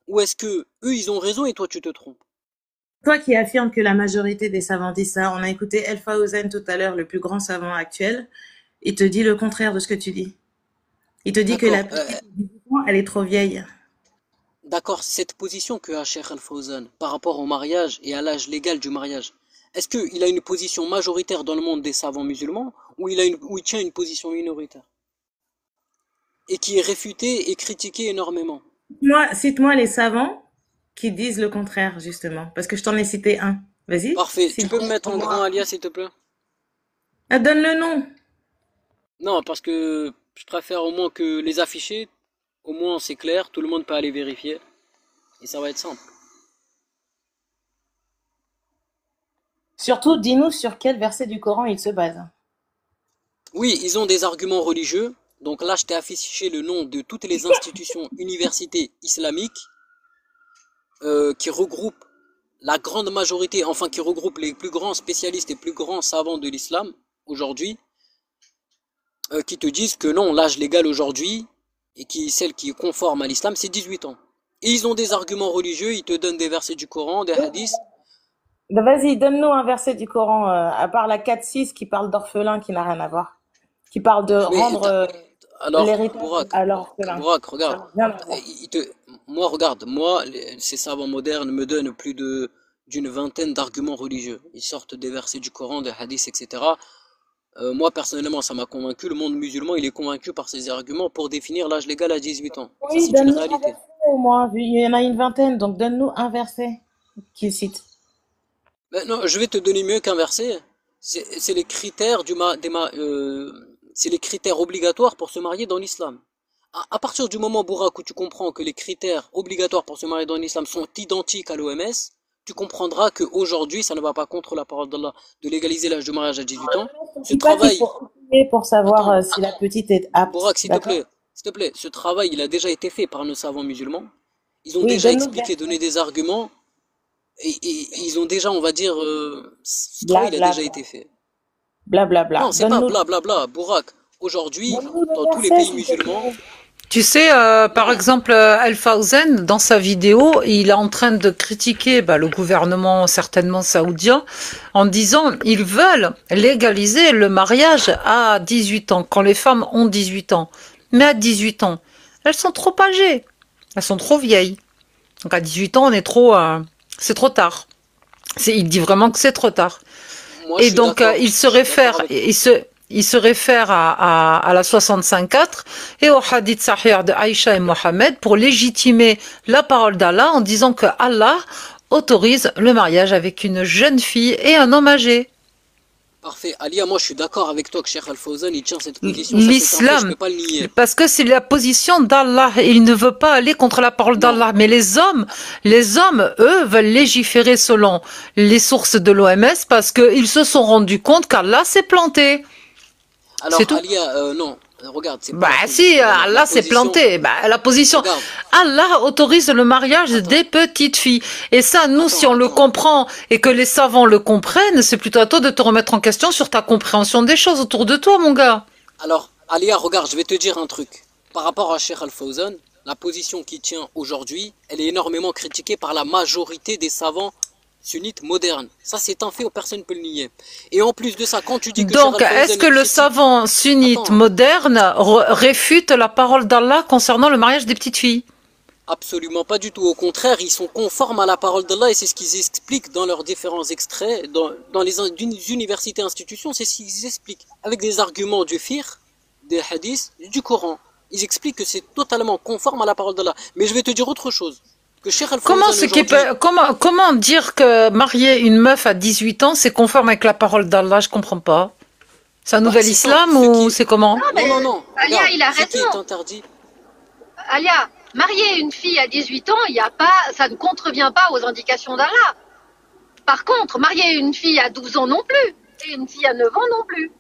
Ou est-ce que eux ils ont raison et toi tu te trompes? Toi qui affirmes que la majorité des savants disent ça, on a écouté El Fawzan tout à l'heure, le plus grand savant actuel, il te dit le contraire de ce que tu dis. Il te dit que la petite, elle est trop vieille. D'accord, cette position que a Cheikh Al Fawzan par rapport au mariage et à l'âge légal du mariage, est-ce qu'il a une position majoritaire dans le monde des savants musulmans ou il tient une position minoritaire? Et qui est réfutée et critiquée énormément? Cite-moi les savants qui disent le contraire, justement, parce que je t'en ai cité un. Vas-y. Parfait, tu peux me mettre en grand, Alia, s'il te plaît? Ah, donne le nom. Non, parce que je préfère au moins que les afficher, au moins c'est clair, tout le monde peut aller vérifier, et ça va être simple. Surtout, dis-nous sur quel verset du Coran ils se basent. Oui, ils ont des arguments religieux, donc là je t'ai affiché le nom de toutes les institutions, universités islamiques, qui regroupent la grande majorité, enfin qui regroupent les plus grands spécialistes et plus grands savants de l'islam aujourd'hui, qui te disent que non, l'âge légal aujourd'hui et celle qui est conforme à l'islam, c'est 18 ans. Et ils ont des arguments religieux, ils te donnent des versets du Coran, des hadiths. Ben, vas-y, donne-nous un verset du Coran, à part la 4-6 qui parle d'orphelin qui n'a rien à voir. Qui parle de Mais rendre alors, l'héritage Bourak, à l'orphelin. Bourak, regarde. Ça n'a rien à voir. Moi, regarde, moi, ces savants modernes me donnent plus d'une vingtaine d'arguments religieux. Ils sortent des versets du Coran, des hadiths, etc. Moi, personnellement, ça m'a convaincu. Le monde musulman, il est convaincu par ces arguments pour définir l'âge légal à 18 ans. Ça, Oui, c'est une donne-nous un réalité. verset au moins. Il y en a une vingtaine, donc donne-nous un verset qu'il cite. Ben non, je vais te donner mieux qu'un verset. C'est les critères c'est les critères obligatoires pour se marier dans l'islam. À partir du moment, Bourak, où tu comprends que les critères obligatoires pour se marier dans l'islam sont identiques à l'OMS, tu comprendras qu'aujourd'hui, ça ne va pas contre la parole d'Allah de légaliser l'âge de mariage à 18 ans. Ce Dis pas qu'il travail, faut essayer pour savoir attends, si la petite est apte. Bourak, D'accord? s'il te plaît, ce travail, il a déjà été fait par nos savants musulmans. Ils ont Oui, déjà donne-nous le expliqué, donné verset. des arguments, et ils ont déjà, on va dire, ce Bla, travail, il a bla, déjà bla. été fait. Bla, bla, bla. Non, c'est pas Donne-nous blablabla, Bourak. Aujourd'hui, donne-nous le dans tous les verset, pays s'il te musulmans, plaît. Tu sais, par non, exemple, Al Fawzan, dans sa vidéo, il est en train de critiquer le gouvernement certainement saoudien en disant ils veulent légaliser le mariage à 18 ans, quand les femmes ont 18 ans. Mais à 18 ans, elles sont trop âgées, elles sont trop vieilles. Donc à 18 ans, c'est trop tard. Il dit vraiment que c'est trop tard. moi je Et suis donc, d'accord, il se je suis d'accord réfère, avec toi. il se réfère à la 65.4 et au hadith sahih de Aïcha et Mohammed pour légitimer la parole d'Allah en disant que Allah autorise le mariage avec une jeune fille et un homme âgé. Parfait. Alia, moi je suis d'accord avec toi que Cheikh Al-Fawzan, il tient cette position, ça c'est un fait, je L'islam, peux pas le nier. parce que c'est la position d'Allah, il ne veut pas aller contre la parole Non, d'Allah. Mais les hommes, eux, veulent légiférer selon les sources de l'OMS parce qu'ils se sont rendus compte qu'Allah s'est planté. C'est alors tout. Alia, non, regarde, c'est pas Bah la si, position, la Allah s'est position, planté. La position, regarde, Allah autorise le mariage attends, des petites filles. Et ça, nous, si on le attends. comprend et que les savants le comprennent, c'est plutôt à toi de te remettre en question sur ta compréhension des choses autour de toi, mon gars. Alors, Alia, regarde, je vais te dire un truc. Par rapport à Cheikh Al-Fawzan, la position qu'il tient aujourd'hui, elle est énormément critiquée par la majorité des savants sunnites modernes. Ça, c'est un fait, personne ne peut le nier. Et en plus de ça, quand tu dis que Cheikh Donc, est-ce Al-Fawzan, que il le critique... savant sunnite Attends, moderne réfute la parole d'Allah concernant le mariage des petites filles? absolument pas du tout. Au contraire, ils sont conformes à la parole d'Allah et c'est ce qu'ils expliquent dans leurs différents extraits, dans les universités et institutions, c'est ce qu'ils expliquent. Avec des arguments du fiqh, des hadiths, du Coran. Ils expliquent que c'est totalement conforme à la parole d'Allah. Mais je vais te dire autre chose. Que Cheikh Comment, Al-Fawzan aujourd'hui, comment dire que marier une meuf à 18 ans, c'est conforme avec la parole d'Allah? Je comprends pas. C'est un nouvel c'est islam simple, ou c'est comment? Non, Non, mais non, Alia, regarde, il a ce qui est raison. interdit... Alia, marier une fille à 18 ans, il y a pas, ça ne contrevient pas aux indications d'Allah. Par contre, marier une fille à 12 ans non plus, et une fille à 9 ans non plus.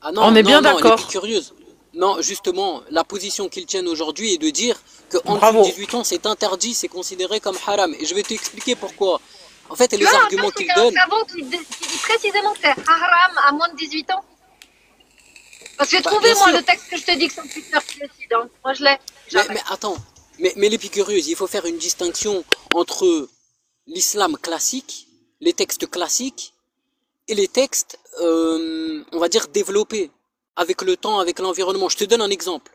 Ah On non, est bien non, elle est d'accord. plus curieuse. Non, justement, la position qu'ils tiennent aujourd'hui est de dire qu'en dessous de Bravo. 18 ans, c'est interdit, c'est considéré comme haram. Et je vais t'expliquer pourquoi. En fait, Tu les vois, arguments c'est qu'ils un donnent, savant qui dit précisément que c'est haram à moins de 18 ans. Parce que j'ai trouvé, bien moi, sûr. le texte que je te dis que c'est le tuteur qui décide. Hein. Moi, je l'ai. Jamais. Mais attends, mais l'épicurieuse, il faut faire une distinction entre l'islam classique, les textes classiques, et les textes, on va dire, développés, avec le temps, avec l'environnement. Je te donne un exemple.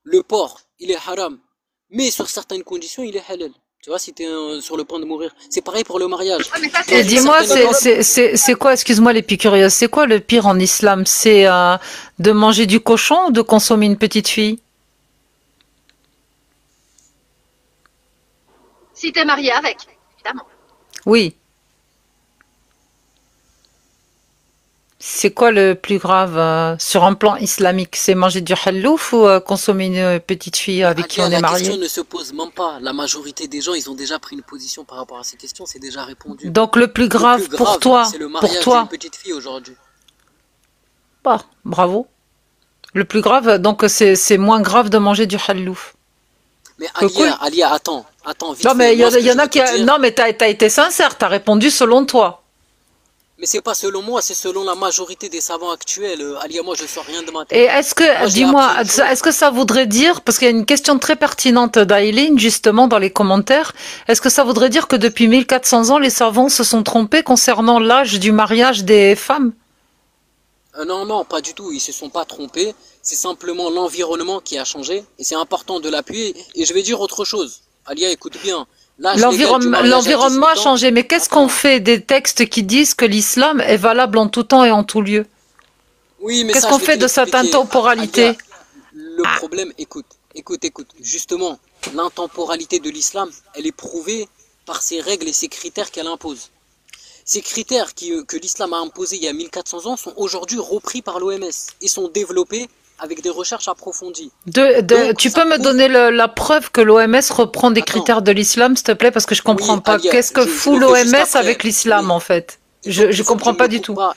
Le porc, il est haram, mais sur certaines conditions, il est halal. Tu vois, si tu es sur le point de mourir. C'est pareil pour le mariage. Ouais, mais ça, Dans Et une dis-moi, certaine époque, c'est quoi, excuse-moi l'épicurieuse, c'est quoi le pire en islam? C'est de manger du cochon ou de consommer une petite fille? si t'es marié avec, évidemment. Oui. C'est quoi le plus grave sur un plan islamique? C'est manger du hallouf ou consommer une petite fille avec qui Alia, on est la question marié? ne se pose même pas. La majorité des gens, ils ont déjà pris une position par rapport à ces questions, c'est déjà répondu. Donc le plus Le grave plus pour grave, toi, c'est le mariage d'une petite fille aujourd'hui. bah, bravo. Le plus grave, donc c'est moins grave de manger du hallouf. Mais Cool. Alia, attends, vite Non mais fait. il Moi, ce que y en je a veux qui, te dire, non mais t'as été sincère, t'as répondu selon toi. Mais c'est pas selon moi, c'est selon la majorité des savants actuels. Alia, moi, je sors rien de ma Et tête. est-ce que, Moi, j'ai dis-moi, appris une chose. est-ce que ça voudrait dire, parce qu'il y a une question très pertinente d'Aileen, justement, dans les commentaires, est-ce que ça voudrait dire que depuis 1400 ans, les savants se sont trompés concernant l'âge du mariage des femmes? Non, non, pas du tout. Ils se sont pas trompés. C'est simplement l'environnement qui a changé. Et c'est important de l'appuyer. Et je vais dire autre chose. Alia, écoute bien. L'âge légal du mariage à L'environnement a 18 ans. changé, mais qu'est-ce qu'on Attends. fait des textes qui disent que l'islam est valable en tout temps et en tout lieu? Oui, mais Qu'est-ce ça, qu'on je vais fait te de cette l'expliquer. Alia, intemporalité? le problème, écoute. Justement, l'intemporalité de l'islam, elle est prouvée par ses règles et ses critères qu'elle impose. Ces critères que l'islam a imposés il y a 1400 ans sont aujourd'hui repris par l'OMS et sont développés avec des recherches approfondies. Donc, Tu ça peux me prouve... donner la preuve que l'OMS reprend des Attends, critères de l'islam, s'il te plaît, parce que je comprends oui, pas. Alia, Qu'est-ce que je fout le fais juste l'OMS après. avec l'islam, Mais en fait? il faut, Je il faut que tu comprends ne pas me du coupes tout. pas.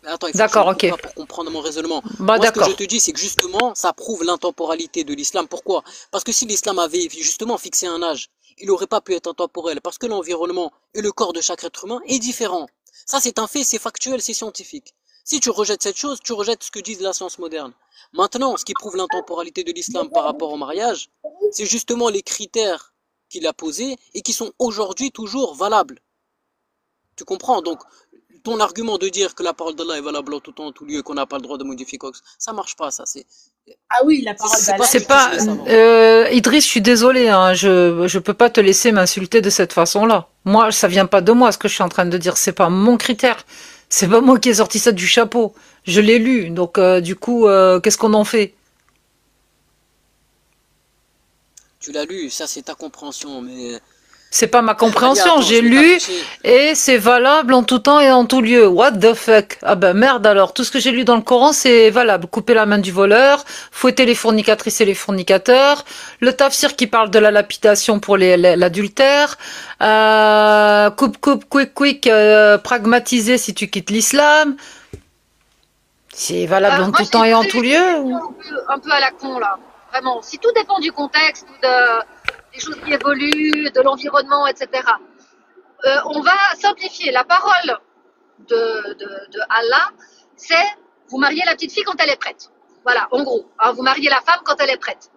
Attends, il faut que tu ne D'accord, me coupes ok. pas pour comprendre mon raisonnement. Bah, Moi, ce que je d'accord. te dis, c'est que justement, ça prouve l'intemporalité de l'islam. Pourquoi? Parce que si l'islam avait justement fixé un âge, il n'aurait pas pu être intemporel. Parce que l'environnement et le corps de chaque être humain est différent. Ça, c'est un fait, c'est factuel, c'est scientifique. Si tu rejettes cette chose, tu rejettes ce que dit la science moderne. Maintenant, ce qui prouve l'intemporalité de l'islam par rapport au mariage, c'est justement les critères qu'il a posés et qui sont aujourd'hui toujours valables. Tu comprends? Donc, ton argument de dire que la parole d'Allah est valable en tout temps, en tout lieu, qu'on n'a pas le droit de modifier quoi que ce soit, ça marche pas, ça. Ah oui, la parole C'est d'Allah. pas ce C'est que disent pas, les savants. Idriss, je suis désolée, hein, je peux pas te laisser m'insulter de cette façon-là. Moi, ça vient pas de moi, ce que je suis en train de dire. C'est pas mon critère. C'est pas moi qui ai sorti ça du chapeau. Je l'ai lu. Donc, du coup, qu'est-ce qu'on en fait? Tu l'as lu, ça c'est ta compréhension, mais... C'est pas ma Alia, compréhension. attends, J'ai je vais lu t'afficher. et c'est valable en tout temps et en tout lieu. What the fuck? Ah ben merde alors. Tout ce que j'ai lu dans le Coran, c'est valable. Couper la main du voleur, fouetter les fornicatrices et les fornicateurs, le tafsir qui parle de la lapidation pour l'adultère, quick, pragmatiser si tu quittes l'islam. C'est valable en Moi, tout j'ai temps et en posé tout des lieu. questions un peu à la con, là. Vraiment. Si tout dépend du contexte, des choses qui évoluent, de l'environnement, etc. On va simplifier. La parole de Allah, c'est vous mariez la petite fille quand elle est prête. Voilà, en gros. Hein, vous mariez la femme quand elle est prête.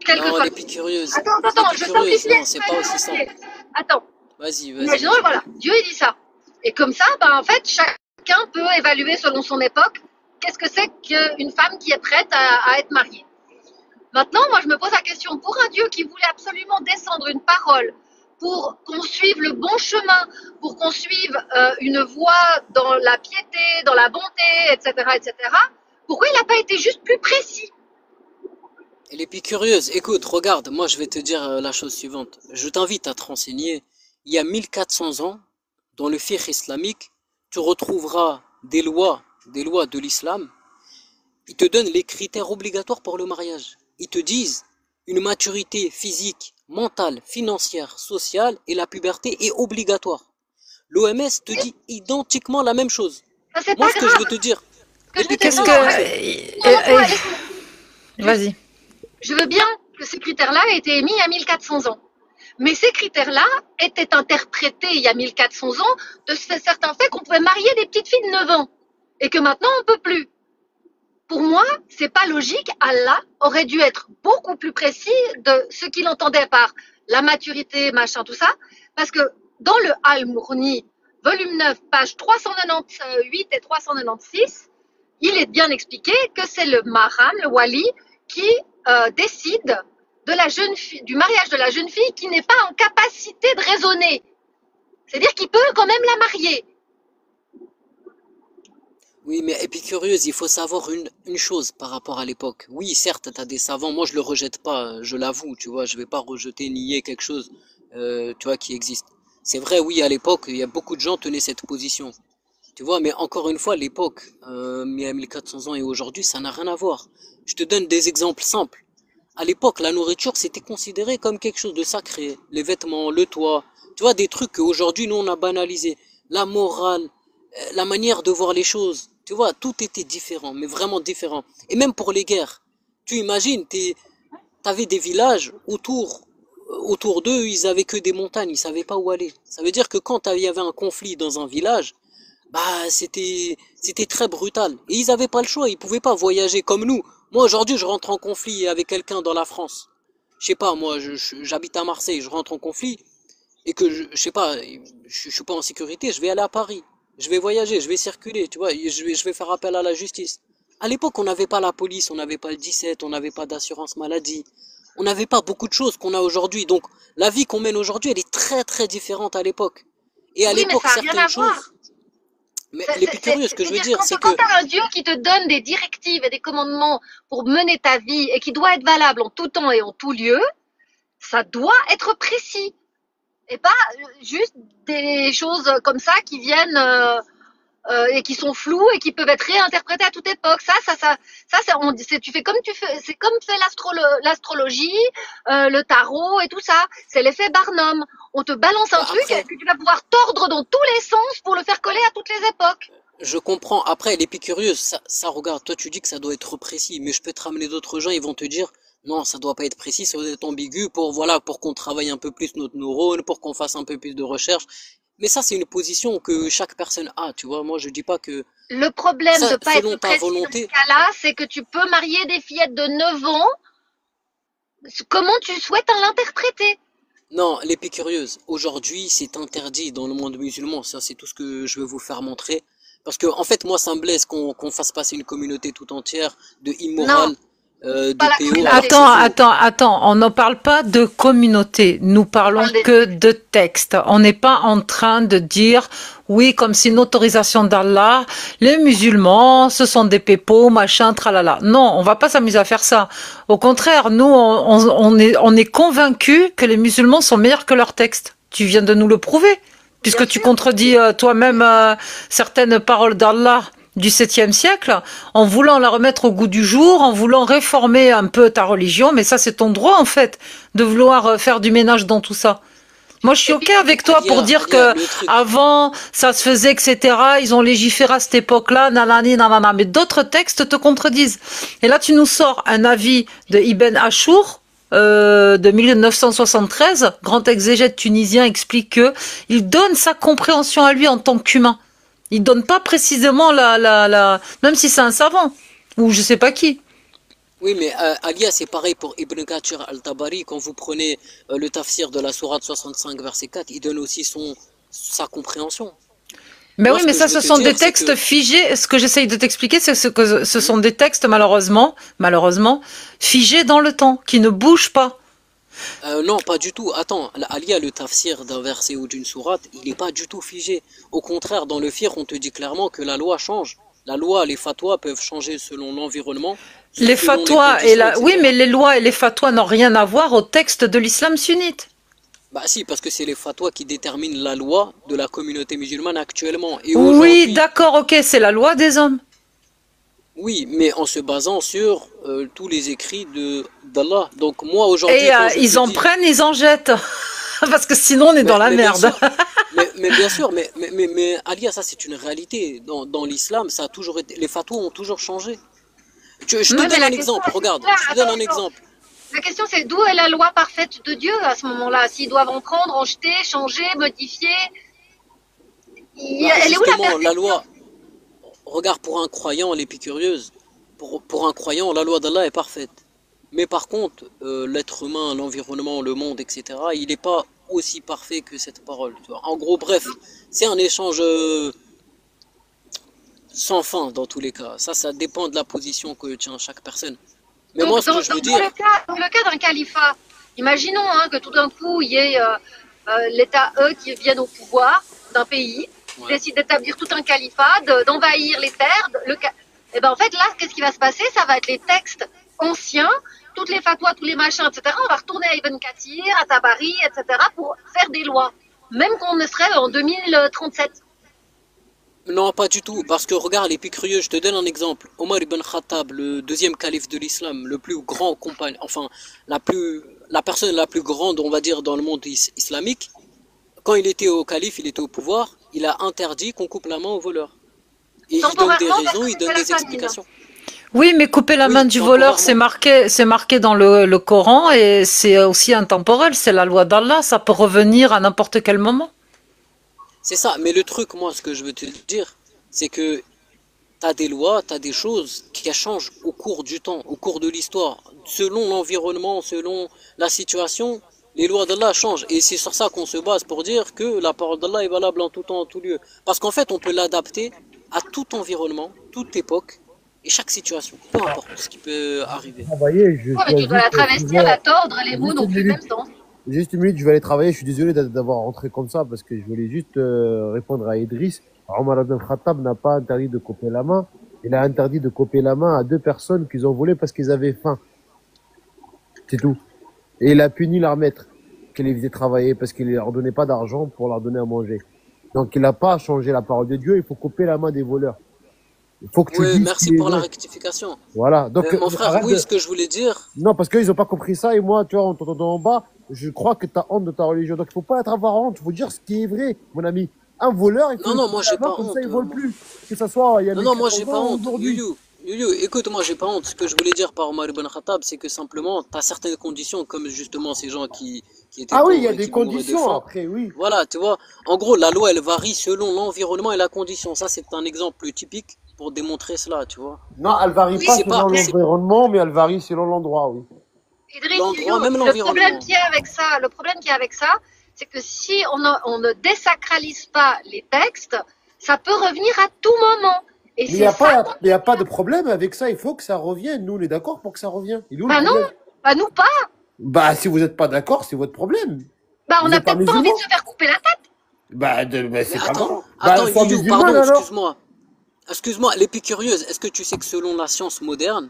Quelle que Non, soit. l'épicurieuse. Attends, je L'épicurieuse, simplifie. non, c'est pas aussi simple. Attends. Vas-y. Imaginons, voilà, Dieu il dit ça. Et comme ça, en fait, chacun peut évaluer selon son époque qu'est-ce que c'est qu'une femme qui est prête à être mariée. Maintenant, moi, je me pose la question, pour un Dieu qui voulait absolument descendre une parole, pour qu'on suive le bon chemin, pour qu'on suive une voie dans la piété, dans la bonté, etc., pourquoi il n'a pas été juste plus précis? Elle est curieuse. Écoute, regarde, moi je vais te dire la chose suivante. Je t'invite à te renseigner. Il y a 1400 ans, dans le fiqh islamique, tu retrouveras des lois de l'islam. Ils te donnent les critères obligatoires pour le mariage. Ils te disent une maturité physique, mentale, financière, sociale et la puberté est obligatoire. L'OMS te dit identiquement la même chose. Ça, c'est Moi, pas ce que je grave. veux te dire, Qu'est-ce Non, que... Vas-y. Je veux bien que ces critères-là aient été émis il y a 1400 ans. Mais ces critères-là étaient interprétés il y a 1400 ans de certains faits qu'on pouvait marier des petites filles de 9 ans. Et que maintenant, on ne peut plus. Pour moi, c'est pas logique. Allah aurait dû être beaucoup plus précis de ce qu'il entendait par la maturité, machin, tout ça. Parce que dans le Al-Mourni, volume 9, page 398 et 396, il est bien expliqué que c'est le Maram, le Wali, qui décide de la jeune fille, du mariage de la jeune fille qui n'est pas en capacité de raisonner. C'est-à-dire qu'il peut quand même la marier. oui, mais épicurieuse, il faut savoir une chose par rapport à l'époque. Oui, certes, t'as des savants, moi je le rejette pas, je l'avoue, tu vois, je vais pas rejeter, nier quelque chose, tu vois, qui existe. C'est vrai, oui, à l'époque, il y a beaucoup de gens tenaient cette position. Tu vois, mais encore une fois, l'époque, il y a 1400 ans et aujourd'hui, ça n'a rien à voir. Je te donne des exemples simples. À l'époque, la nourriture, c'était considéré comme quelque chose de sacré. Les vêtements, le toit, tu vois, des trucs qu'aujourd'hui, nous, on a banalisé. La morale, la manière de voir les choses. Tu vois, tout était différent, mais vraiment différent. Et même pour les guerres. Tu imagines, t'avais des villages autour d'eux, ils avaient que des montagnes, ils savaient pas où aller. Ça veut dire que quand il y avait un conflit dans un village, bah c'était très brutal. Et ils avaient pas le choix, ils pouvaient pas voyager comme nous. Moi aujourd'hui, je rentre en conflit avec quelqu'un dans la France. Je sais pas, moi j'habite à Marseille, je rentre en conflit et que je sais pas, je suis pas en sécurité, je vais aller à Paris. Je vais voyager, je vais circuler, tu vois, et je vais faire appel à la justice. À l'époque, on n'avait pas la police, on n'avait pas le 17, on n'avait pas d'assurance maladie. On n'avait pas beaucoup de choses qu'on a aujourd'hui. Donc, la vie qu'on mène aujourd'hui, elle est très très différente à l'époque. Et à Oui, mais l'époque, ça n'a rien certaines à voir. choses. Mais les plus curieux, ce que je veux dire, c'est Quand que tu as un Dieu qui te donne des directives et des commandements pour mener ta vie et qui doit être valable en tout temps et en tout lieu, ça doit être précis. Et pas juste des choses comme ça qui viennent et qui sont floues et qui peuvent être réinterprétées à toute époque. Tu fais comme tu fais, c'est comme fait l'astrologie, le tarot et tout ça. C'est l'effet Barnum. On te balance un bah, truc après, que tu vas pouvoir tordre dans tous les sens pour le faire coller à toutes les époques. je comprends. Après, les plus curieux, ça regarde. Toi, tu dis que ça doit être précis, mais je peux te ramener d'autres gens, ils vont te dire, non, ça doit pas être précis, ça doit être ambigu pour, voilà, pour qu'on travaille un peu plus notre neurone, pour qu'on fasse un peu plus de recherche. Mais ça, c'est une position que chaque personne a, tu vois. Moi, je dis pas que Le problème de ça, pas être selon ta précis dans ce volonté. cas-là, c'est que tu peux marier des fillettes de 9 ans. Comment tu souhaites l'interpréter? Non, l'épicurieuse. Aujourd'hui, c'est interdit dans le monde musulman. Ça, c'est tout ce que je veux vous faire montrer. Parce que, en fait, moi, ça me blesse qu'on fasse passer une communauté tout entière de Non, immoral, pas de la PO, alors que communauté. Attends, on ne parle pas de communauté, nous On parlons parle des que de texte. On n'est pas en train de dire, oui, comme c'est une autorisation d'Allah, les musulmans, ce sont des pépos, machin, tralala. Non, on va pas s'amuser à faire ça. Au contraire, nous, on est convaincus que les musulmans sont meilleurs que leurs textes. Tu viens de nous le prouver, bien puisque tu sûr. contredis toi-même certaines paroles d'Allah du 7e siècle, en voulant la remettre au goût du jour, en voulant réformer un peu ta religion, mais ça c'est ton droit en fait, de vouloir faire du ménage dans tout ça. Moi je suis Et ok puis, avec toi pour dire Alia, que le truc. avant ça se faisait, etc. Ils ont légiféré à cette époque-là, nanani, nanana, mais d'autres textes te contredisent. Et là tu nous sors un avis de Ibn Achour, de 1973, grand exégète tunisien, explique que il donne sa compréhension à lui en tant qu'humain. Il donne pas précisément même si c'est un savant, ou je sais pas qui. Oui, mais Alia, c'est pareil pour Ibn Kathir al-Tabari. Quand vous prenez le tafsir de la sourate 65, verset 4, il donne aussi sa compréhension. Mais Moi, oui, ce mais que je ça, veux ce te sont des dire, c'est textes que figés. Ce que j'essaye de t'expliquer, c'est que ce sont des textes, malheureusement, figés dans le temps, qui ne bougent pas. Non, pas du tout. Attends, Alia, le tafsir d'un verset ou d'une sourate, il n'est pas du tout figé. Au contraire, dans le fiqh, on te dit clairement que la loi change. La loi, les fatwas peuvent changer selon l'environnement, Les selon les fatwas conditions, oui, etc. mais les lois et les fatwas n'ont rien à voir au texte de l'islam sunnite. Bah si, parce que c'est les fatwas qui déterminent la loi de la communauté musulmane actuellement. Et Oui, aujourd'hui, d'accord, ok, c'est la loi des hommes. oui, mais en se basant sur tous les écrits d'Allah. Donc moi, aujourd'hui, Et quand je ils te en dis... prennent, ils en jettent. Parce que sinon, on est dans la Mais bien merde. sûr, mais bien sûr, mais Alia, ça c'est une réalité. Dans l'islam, ça a toujours été, les fatwas ont toujours changé. Je te Ouais, mais donne la un question, exemple, regarde, là, je te donne attends, un attends. exemple. La question, c'est d'où est la loi parfaite de Dieu à ce moment-là? S'ils doivent en prendre, en jeter, changer, modifier, Bah elle est où la justement, la perfection? loi, regarde, pour un croyant, l'épicurieuse, pour un croyant, la loi d'Allah est parfaite. Mais par contre, l'être humain, l'environnement, le monde, etc., il n'est pas aussi parfait que cette parole. Tu vois. En gros, bref, c'est un échange sans fin dans tous les cas. Ça dépend de la position que tient chaque personne. Mais moi, Donc, ce que je veux dans dire, le cas d'un califat, imaginons que tout d'un coup, il y ait l'État, eux, qui viennent au pouvoir d'un pays, ouais. décident d'établir tout un califat, d'envahir les terres. Et ben en fait, là, qu'est-ce qui va se passer? Ça va être les textes anciens, toutes les fatwas, tous les machins, etc. On va retourner à Ibn Kathir, à Tabari, etc. pour faire des lois, même qu'on ne serait en 2037. non, pas du tout, parce que regarde, les plus curieux, je te donne un exemple. Omar ibn Khattab, le deuxième calife de l'islam, le plus grand compagnon, enfin, la personne la plus grande, on va dire, dans le monde islamique, quand il était au calife, il était au pouvoir, il a interdit qu'on coupe la main aux voleurs. Et il donne des Temporairement, parce raisons, que il donne c'était la des famine. explications. Oui, mais couper la Oui, main du voleur, temporairement. c'est marqué dans le Coran et c'est aussi intemporel. C'est la loi d'Allah. Ça peut revenir à n'importe quel moment. C'est ça, mais le truc, moi, ce que je veux te dire, c'est que tu as des lois, tu as des choses qui changent au cours du temps, au cours de l'histoire. Selon l'environnement, selon la situation, les lois d'Allah changent. Et c'est sur ça qu'on se base pour dire que la parole d'Allah est valable en tout temps, en tout lieu. Parce qu'en fait, on peut l'adapter à tout environnement, toute époque et chaque situation. Peu importe ce qui peut arriver. Travailler, Ouais, mais tu dois la travestir, la tordre, les mots n'ont plus le même sens. Juste une minute, je vais aller travailler. Je suis désolé d'avoir rentré comme ça parce que je voulais juste répondre à Idriss. Omar ibn Khattab n'a pas interdit de couper la main. Il a interdit de couper la main à 2 personnes qu'ils ont volé parce qu'ils avaient faim. C'est tout. Et il a puni leur maître qui les faisait travailler parce qu'il leur donnait pas d'argent pour leur donner à manger. Donc il n'a pas changé la parole de Dieu. Il faut couper la main des voleurs. Il faut que tu Oui, dises merci qui est pour la vrai. rectification. Voilà. Donc Mon frère, arrête oui, de- ce que je voulais dire, Non, parce qu'ils ont pas compris ça et moi, tu vois, en t'entendant en bas, je crois que tu as honte de ta religion. Donc il faut pas avoir honte. Il faut dire ce qui est vrai, mon ami. Un voleur, il faut non, le non, couper moi la j'ai main, pas comme honte. ça, il vole plus. Que ça soit il y a Non, non, moi j'ai 1400 pas ans honte. aujourd'hui. Youyou, écoute, moi j'ai pas honte. Ce que je voulais dire par Omar ibn Khattab, c'est que simplement, tu as certaines conditions, comme justement ces gens qui étaient Ah oui, il y pauvres a et des qui mouraient de conditions faim. après, oui. Voilà, tu vois, en gros, la loi, elle varie selon l'environnement et la condition. Ça, c'est un exemple typique pour démontrer cela, tu vois. Non, elle varie Oui, pas c'est selon pas, l'environnement, mais elle varie selon l'endroit, oui. Idriss, l'endroit, même le problème l'environnement. qu'il y a avec ça, c'est que si on ne désacralise pas les textes, ça peut revenir à tout moment. Et Mais il n'y a c'est ça. pas, il y a pas de problème avec ça. Il faut que ça revienne. Nous, on est d'accord pour que ça revienne. Il est où le Bah non, problème? bah nous pas. Bah, si vous n'êtes pas d'accord, c'est votre problème. Bah on Vous n'a êtes pas peut-être pas envie de musulman? se faire couper la tête. Bah, Mais c'est pas attends, grave. attends, Bah, sois Youyou, musulman pardon, alors. excuse-moi. Excuse-moi, l'épicurieuse, est-ce que tu sais que selon la science moderne,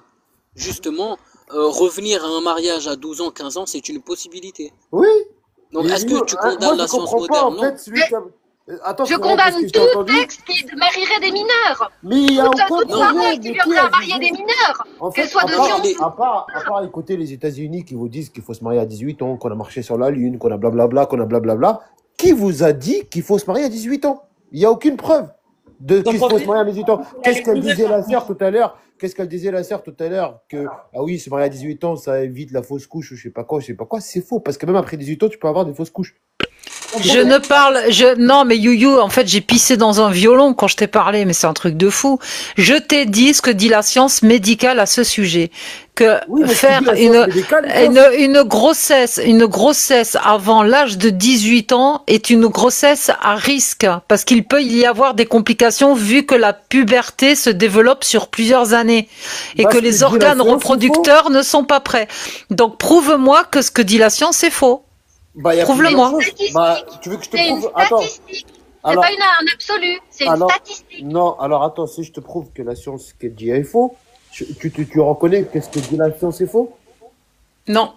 justement, revenir à un mariage à 12 ans, 15 ans, c'est une possibilité. Oui. Donc, Et est-ce nous, que tu moi, condamnes je la science comprends pas, en moderne? Non. fait, celui qui a... Attends, Je frérot, parce que condamne je t'ai tout entendu. texte qui marierait des mineurs. Mais il n'y a aucun Toute Non. parole problème. qui Mais lui qui aurait a à marier des jugé? mineurs, En qu'elle fait, soit à de Non, part, les... science. à part écouter les États-Unis qui vous disent qu'il faut se marier à 18 ans, qu'on a marché sur la Lune, qu'on a blablabla, qu'on a blablabla, qui vous a dit qu'il faut se marier à 18 ans? Il n'y a aucune preuve de qu'il faut se marier à 18 ans. Qu'est-ce qu'elle disait la sœur tout à l'heure? Qu'est-ce qu'elle disait la sœur tout à l'heure? Que, ah oui, se marier à 18 ans, ça évite la fausse couche ou je sais pas quoi, je sais pas quoi. C'est faux, parce que même après 18 ans, tu peux avoir des fausses couches. Non, mais Youyou, en fait, j'ai pissé dans un violon quand je t'ai parlé, mais c'est un truc de fou. Je t'ai dit ce que dit la science médicale à ce sujet. Que Oui, mais faire la science médicale, une grossesse avant l'âge de 18 ans est une grossesse à risque. Parce qu'il peut y avoir des complications vu que la puberté se développe sur plusieurs années. Et Bah, que ce que les dit la organes science, c'est reproducteurs ne sont pas prêts. Donc, prouve-moi que ce que dit la science est faux. bah, il y a Prouve-le-moi. plusieurs choses. Bah, tu veux que je te C'est une prouve? Attends. statistique. C'est Alors, pas un absolu, c'est une alors, statistique. non, alors attends, si je te prouve que la science qu'elle dit est faux, tu reconnais que ce que dit la science est faux? Non.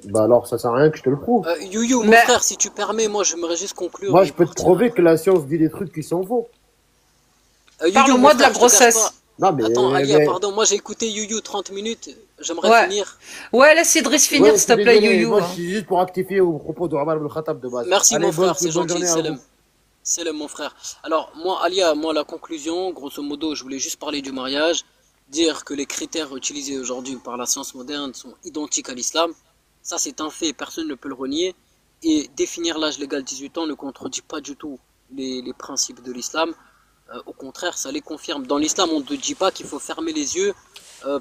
Bah alors, ça sert à rien que je te le prouve. Youyou, mon Mais- frère, si tu permets, moi, j'aimerais juste conclure. Moi, et je peux te partir. prouver que la science dit des trucs qui sont faux. Youyou, Parle-moi mon de la frère, je te cache grossesse. pas. Non, mais, Attends, Alia, mais- pardon, moi j'ai écouté Youyou 30 minutes, j'aimerais Ouais. finir. Ouais, laisse Idriss finir, Ouais, je s'il te suis plaît, désolé. Youyou. Moi, je suis juste pour rectifier au propos de Omar ibn Khattab de base. Merci Allez, mon frère, bonne c'est gentil, journée à Salam. vous. Salam mon frère. Alors moi Alia, moi la conclusion, grosso modo, je voulais juste parler du mariage, dire que les critères utilisés aujourd'hui par la science moderne sont identiques à l'islam. Ça c'est un fait, personne ne peut le renier. Et définir l'âge légal 18 ans ne contredit pas du tout les principes de l'islam. Au contraire, ça les confirme. Dans l'islam, on ne te dit pas qu'il faut fermer les yeux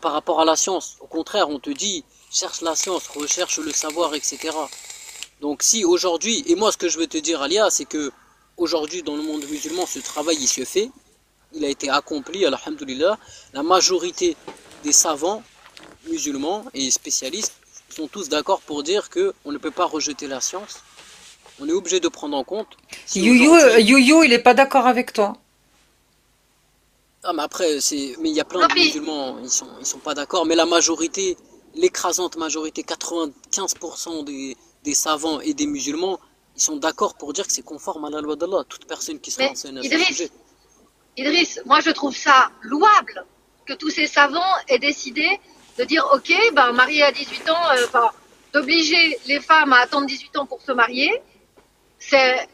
par rapport à la science. Au contraire, on te dit cherche la science, recherche le savoir, etc. Donc si aujourd'hui, et moi ce que je veux te dire Alia, c'est que aujourd'hui dans le monde musulman, ce travail il se fait, il a été accompli, alhamdoulilah. La majorité des savants musulmans et spécialistes sont tous d'accord pour dire que on ne peut pas rejeter la science. On est obligé de prendre en compte. Si aujourd'hui- Youyou, il est pas d'accord avec toi. Ah, mais après, mais il y a plein Non, de mais- musulmans, ils sont pas d'accord, mais la majorité, l'écrasante majorité, 95% des savants et des musulmans, ils sont d'accord pour dire que c'est conforme à la loi d'Allah. Toute personne qui se Mais renseigne à ce Idriss, sujet. Idriss, moi je trouve ça louable que tous ces savants aient décidé de dire ok, ben marié à 18 ans, enfin, d'obliger les femmes à attendre 18 ans pour se marier, c'est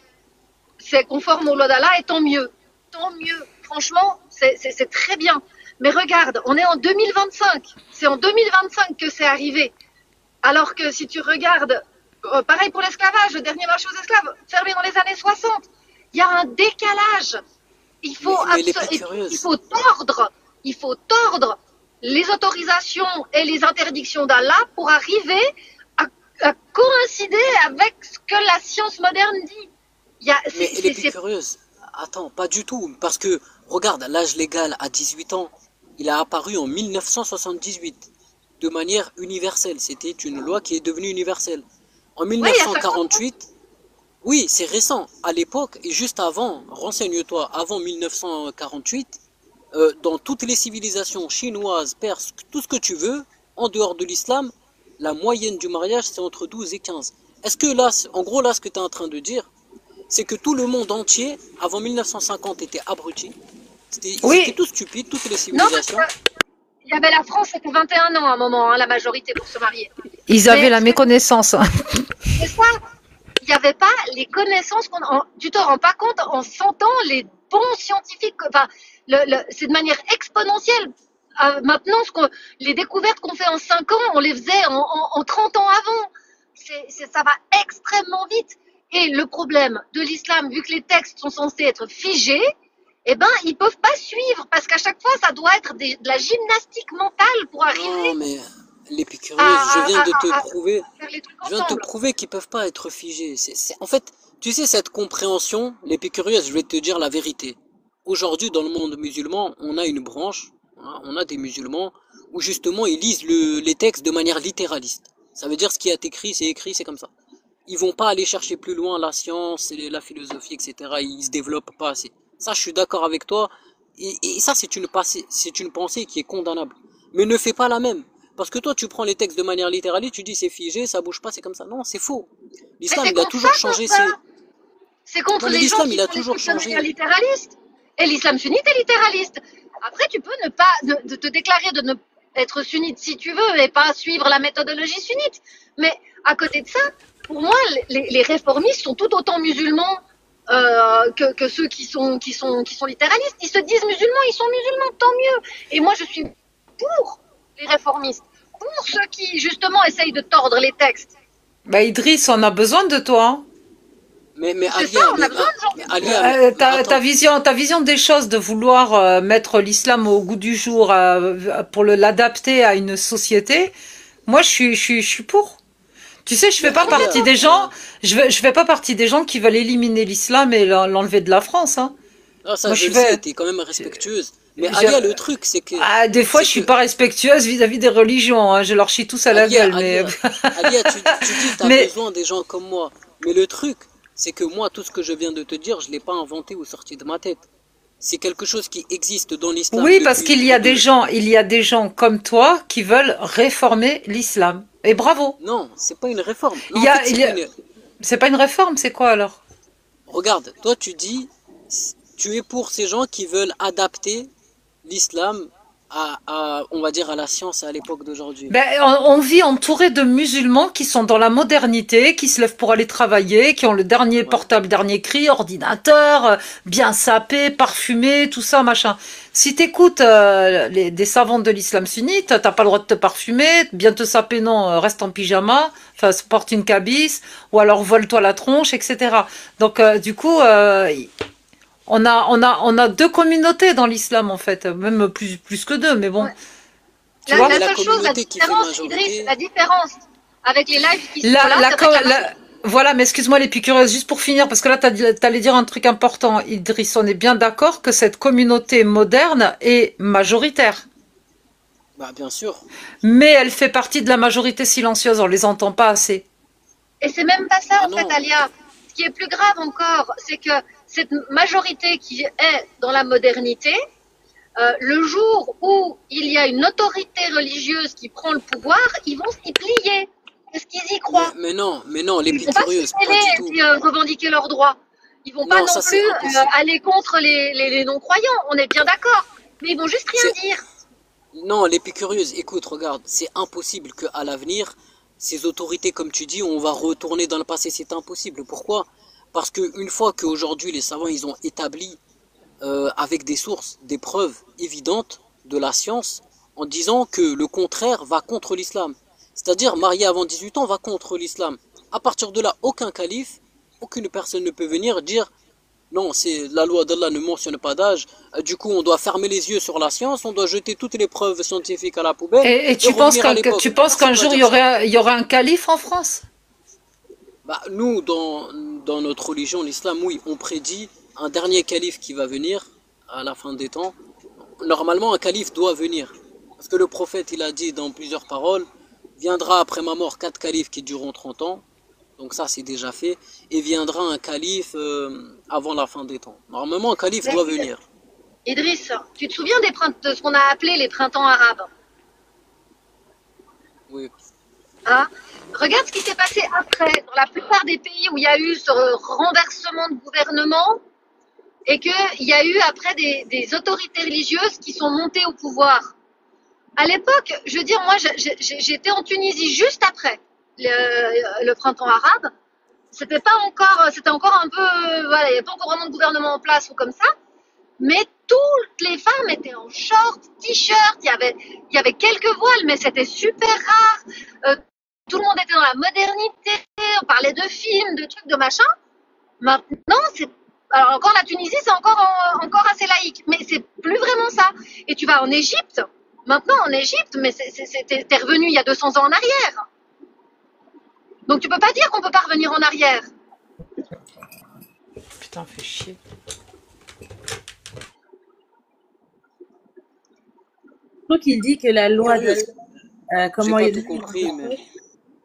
conforme aux lois d'Allah et tant mieux. Tant mieux. Franchement, c'est très bien. Mais regarde, on est en 2025. C'est en 2025 que c'est arrivé. Alors que si tu regardes, pareil pour l'esclavage, le dernier marché aux esclaves, fermé dans les années 60, il y a un décalage. il faut Mais les il curieuse. faut tordre les autorisations et les interdictions d'Allah pour arriver à coïncider avec ce que la science moderne dit. Mais les curieuse. Attends, pas du tout. Parce que, regarde, l'âge légal à 18 ans, il a apparu en 1978 de manière universelle. C'était une loi qui est devenue universelle. En Ouais, il y a 1948, oui, c'est récent. À l'époque, et juste avant, renseigne-toi, avant 1948, dans toutes les civilisations chinoises, perses, tout ce que tu veux, en dehors de l'islam, la moyenne du mariage, c'est entre 12 et 15. Est-ce que là, en gros, là, ce que tu es en train de dire, c'est que tout le monde entier, avant 1950, était abruti. Ils étaient Oui, tous stupides, toutes les Non, parce civilisations. que il y avait la France, c'était 21 ans à un moment, hein, la majorité pour se marier. ils avaient Mais la méconnaissance. c'est ça, il n'y avait pas les connaissances tu te rends pas compte en 100 ans les bons scientifiques, enfin, c'est de manière exponentielle. Maintenant, les découvertes qu'on fait en 5 ans, on les faisait en 30 ans avant. Ça va extrêmement vite. Et le problème de l'islam, vu que les textes sont censés être figés, eh ben, ils peuvent pas suivre parce qu'à chaque fois, ça doit être de la gymnastique mentale pour arriver Non, mais l'épicurieuse, à, je viens à, de te à, à prouver, faire les trucs je viens de te ensemble. prouver qu'ils peuvent pas être figés. En fait, tu sais, cette compréhension, l'épicurieuse, je vais te dire la vérité. Aujourd'hui, dans le monde musulman, on a une branche, hein, on a des musulmans, où justement, ils lisent les textes de manière littéraliste. Ça veut dire ce qui est écrit, c'est comme ça. Ils vont pas aller chercher plus loin la science, et la philosophie, etc. Ils se développent pas assez. Ça, je suis d'accord avec toi. Et ça, c'est une pensée qui est condamnable. Mais ne fais pas la même. Parce que toi, tu prends les textes de manière littéraliste, tu dis c'est figé, ça bouge pas, c'est comme ça. Non, c'est faux. Mais L'islam, c'est il a contre ça toujours qu'on changé se bat. C'est Non, contre mais les gens l'islam, qui il a font les toujours trucs de manière changé. littéraliste. Et l'islam sunnite est littéraliste. Après, tu peux ne pas de te déclarer de ne être sunnite si tu veux et pas suivre la méthodologie sunnite. Mais à côté de ça, pour moi, les réformistes sont tout autant musulmans que ceux qui sont littéralistes. Ils se disent musulmans, ils sont musulmans, tant mieux. Et moi, je suis pour les réformistes, pour ceux qui justement essayent de tordre les textes. Bah Idriss, on a besoin de toi, hein. Mais C'est ça, Alia, on a besoin de gens. Mais Ta attends. vision des choses de vouloir mettre l'islam au goût du jour pour l'adapter à une société, moi je suis pour. Tu sais, je Mais fais pas partie Alia, des gens, je fais pas partie des gens qui veulent éliminer l'islam et l'enlever de la France, hein. non, ça Moi je je le sais, fais, t'es quand même respectueuse. Mais Alia, je- le truc, des fois c'est je que, suis pas respectueuse vis-à-vis des religions, hein. Je leur chie tous à la Alia, gueule, mais Alia, tu dis t'as mais besoin des gens comme moi. Mais le truc, c'est que moi, tout ce que je viens de te dire, je l'ai pas inventé ou sorti de ma tête. C'est quelque chose qui existe dans l'islam oui, parce qu'il y a des depuis. gens, comme toi qui veulent réformer l'islam. Et bravo. Non, c'est pas une réforme. Non, Il en y fait, a, c'est il y pas a, une. c'est pas une réforme, c'est quoi alors? Regarde, toi, tu dis, tu es pour ces gens qui veulent adapter l'islam on va dire, à la science à l'époque d'aujourd'hui. Ben, on vit entouré de musulmans qui sont dans la modernité, qui se lèvent pour aller travailler, qui ont le dernier Ouais. portable, dernier cri, ordinateur, bien sapé, parfumé, tout ça, machin. Si t'écoutes des savants de l'islam sunnite, t'as pas le droit de te parfumer, bien te saper, non, reste en pyjama, enfin, porte une cabisse, ou alors vole-toi la tronche, etc. Donc, du coup, on a deux communautés dans l'islam, en fait, même plus que deux, mais bon, Ouais. tu La, vois. Mais la la seule chose, la communauté qui fait différence, Idriss, majorité. la différence avec les lives qui sont La, là, la, c'est co- vrai que la- voilà, mais excuse-moi l'épicureuse, juste pour finir, parce que là, t'allais dire un truc important, Idriss, on est bien d'accord que cette communauté moderne est majoritaire. Bah, bien sûr. Mais elle fait partie de la majorité silencieuse, on les entend pas assez. Et c'est même pas ça, Ah en fait, non. Alia. Ce qui est plus grave encore, c'est que cette majorité qui est dans la modernité, le jour où il y a une autorité religieuse qui prend le pouvoir, ils vont s'y plier. Parce qu'ils y croient. Mais non, Ils vont pas se l'épicurieuse, pas mêler du et tout. puis revendiquer leurs droits. Ils vont pas Non, non ça plus c'est impossible. aller contre les non-croyants. On est bien d'accord. Mais ils vont juste rien C'est dire. Non, l'épicurieuse, écoute, regarde, c'est impossible qu'à l'avenir, ces autorités, comme tu dis, on va retourner dans le passé, c'est impossible. Pourquoi? Parce qu'une fois qu'aujourd'hui les savants, ils ont établi, avec des sources, des preuves évidentes de la science, en disant que le contraire va contre l'islam. C'est-à-dire, marié avant 18 ans va contre l'islam. À partir de là, aucun calife, aucune personne ne peut venir dire Non, c'est la loi d'Allah ne mentionne pas d'âge. Du coup, on doit fermer les yeux sur la science, on doit jeter toutes les preuves scientifiques à la poubelle Et tu penses revenir à l'époque. tu penses Personne qu'un va jour dire ça. il y aurait un calife en France? Bah, nous, dans notre religion, l'islam, oui, on prédit un dernier calife qui va venir à la fin des temps. Normalement, un calife doit venir. Parce que le prophète, il a dit dans plusieurs paroles, viendra après ma mort 4 califes qui dureront 30 ans. Donc ça, c'est déjà fait. Et viendra un calife avant la fin des temps. Normalement, un calife doit venir. Idriss, tu te souviens de ce qu'on a appelé les printemps arabes? Oui. Hein? Regarde ce qui s'est passé après. Dans la plupart des pays où il y a eu ce renversement de gouvernement et qu'il y a eu après des autorités religieuses qui sont montées au pouvoir. À l'époque, je veux dire, moi, j'étais en Tunisie juste après le printemps arabe. C'était encore un peu, voilà, il n'y avait pas encore vraiment de gouvernement en place ou comme ça. Mais toutes les femmes étaient en short, t-shirt, il y avait quelques voiles, mais c'était super rare. Tout le monde était dans la modernité, on parlait de films, de trucs, de machin. Maintenant, alors encore la Tunisie, c'est encore assez laïque, mais c'est plus vraiment ça. Et tu vas en Égypte, maintenant en Égypte, mais t'es revenu il y a 200 ans en arrière. Donc tu peux pas dire qu'on peut pas revenir en arrière. Putain, fait chier. Je crois qu'il dit que la loi de J'ai pas tout compris, mais...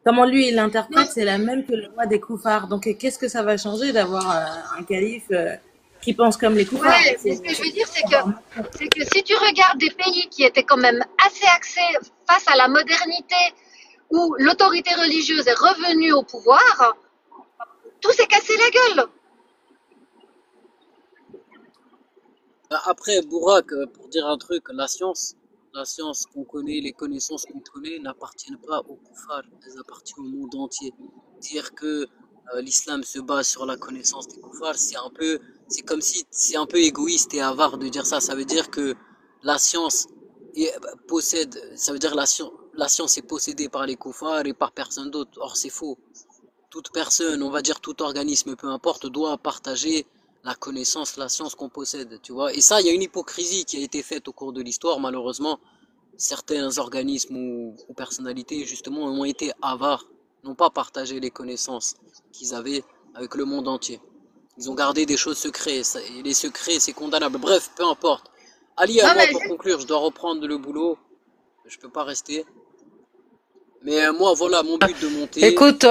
comment lui il l'interprète, c'est la même que la loi des koufars. Donc qu'est-ce que ça va changer d'avoir un calife qui pense comme les koufars? Ouais, mais ce que je veux dire, c'est que si tu regardes des pays qui étaient quand même assez axés face à la modernité, où l'autorité religieuse est revenue au pouvoir, tout s'est cassé la gueule. Après, Bourak, pour dire un truc, la science qu'on connaît, les connaissances qu'on connaît n'appartiennent pas aux koufars, elles appartiennent au monde entier. Dire que l'islam se base sur la connaissance des koufars, c'est comme si c'est un peu égoïste et avare de dire ça. Ça veut dire que la science ça veut dire la science est possédée par les koufars et par personne d'autre. Or, c'est faux. Toute personne, on va dire tout organisme, peu importe, doit partager la connaissance, la science qu'on possède, tu vois. Et ça, il y a une hypocrisie qui a été faite au cours de l'histoire, malheureusement. Certains organismes ou personnalités, justement, ont été avares, n'ont pas partagé les connaissances qu'ils avaient avec le monde entier. Ils ont gardé des choses secrètes, et les secrets, c'est condamnable. Bref, peu importe. Ali, à moi, pour conclure, je dois reprendre le boulot. Je peux pas rester. Mais moi, voilà, mon but de monter... Écoute,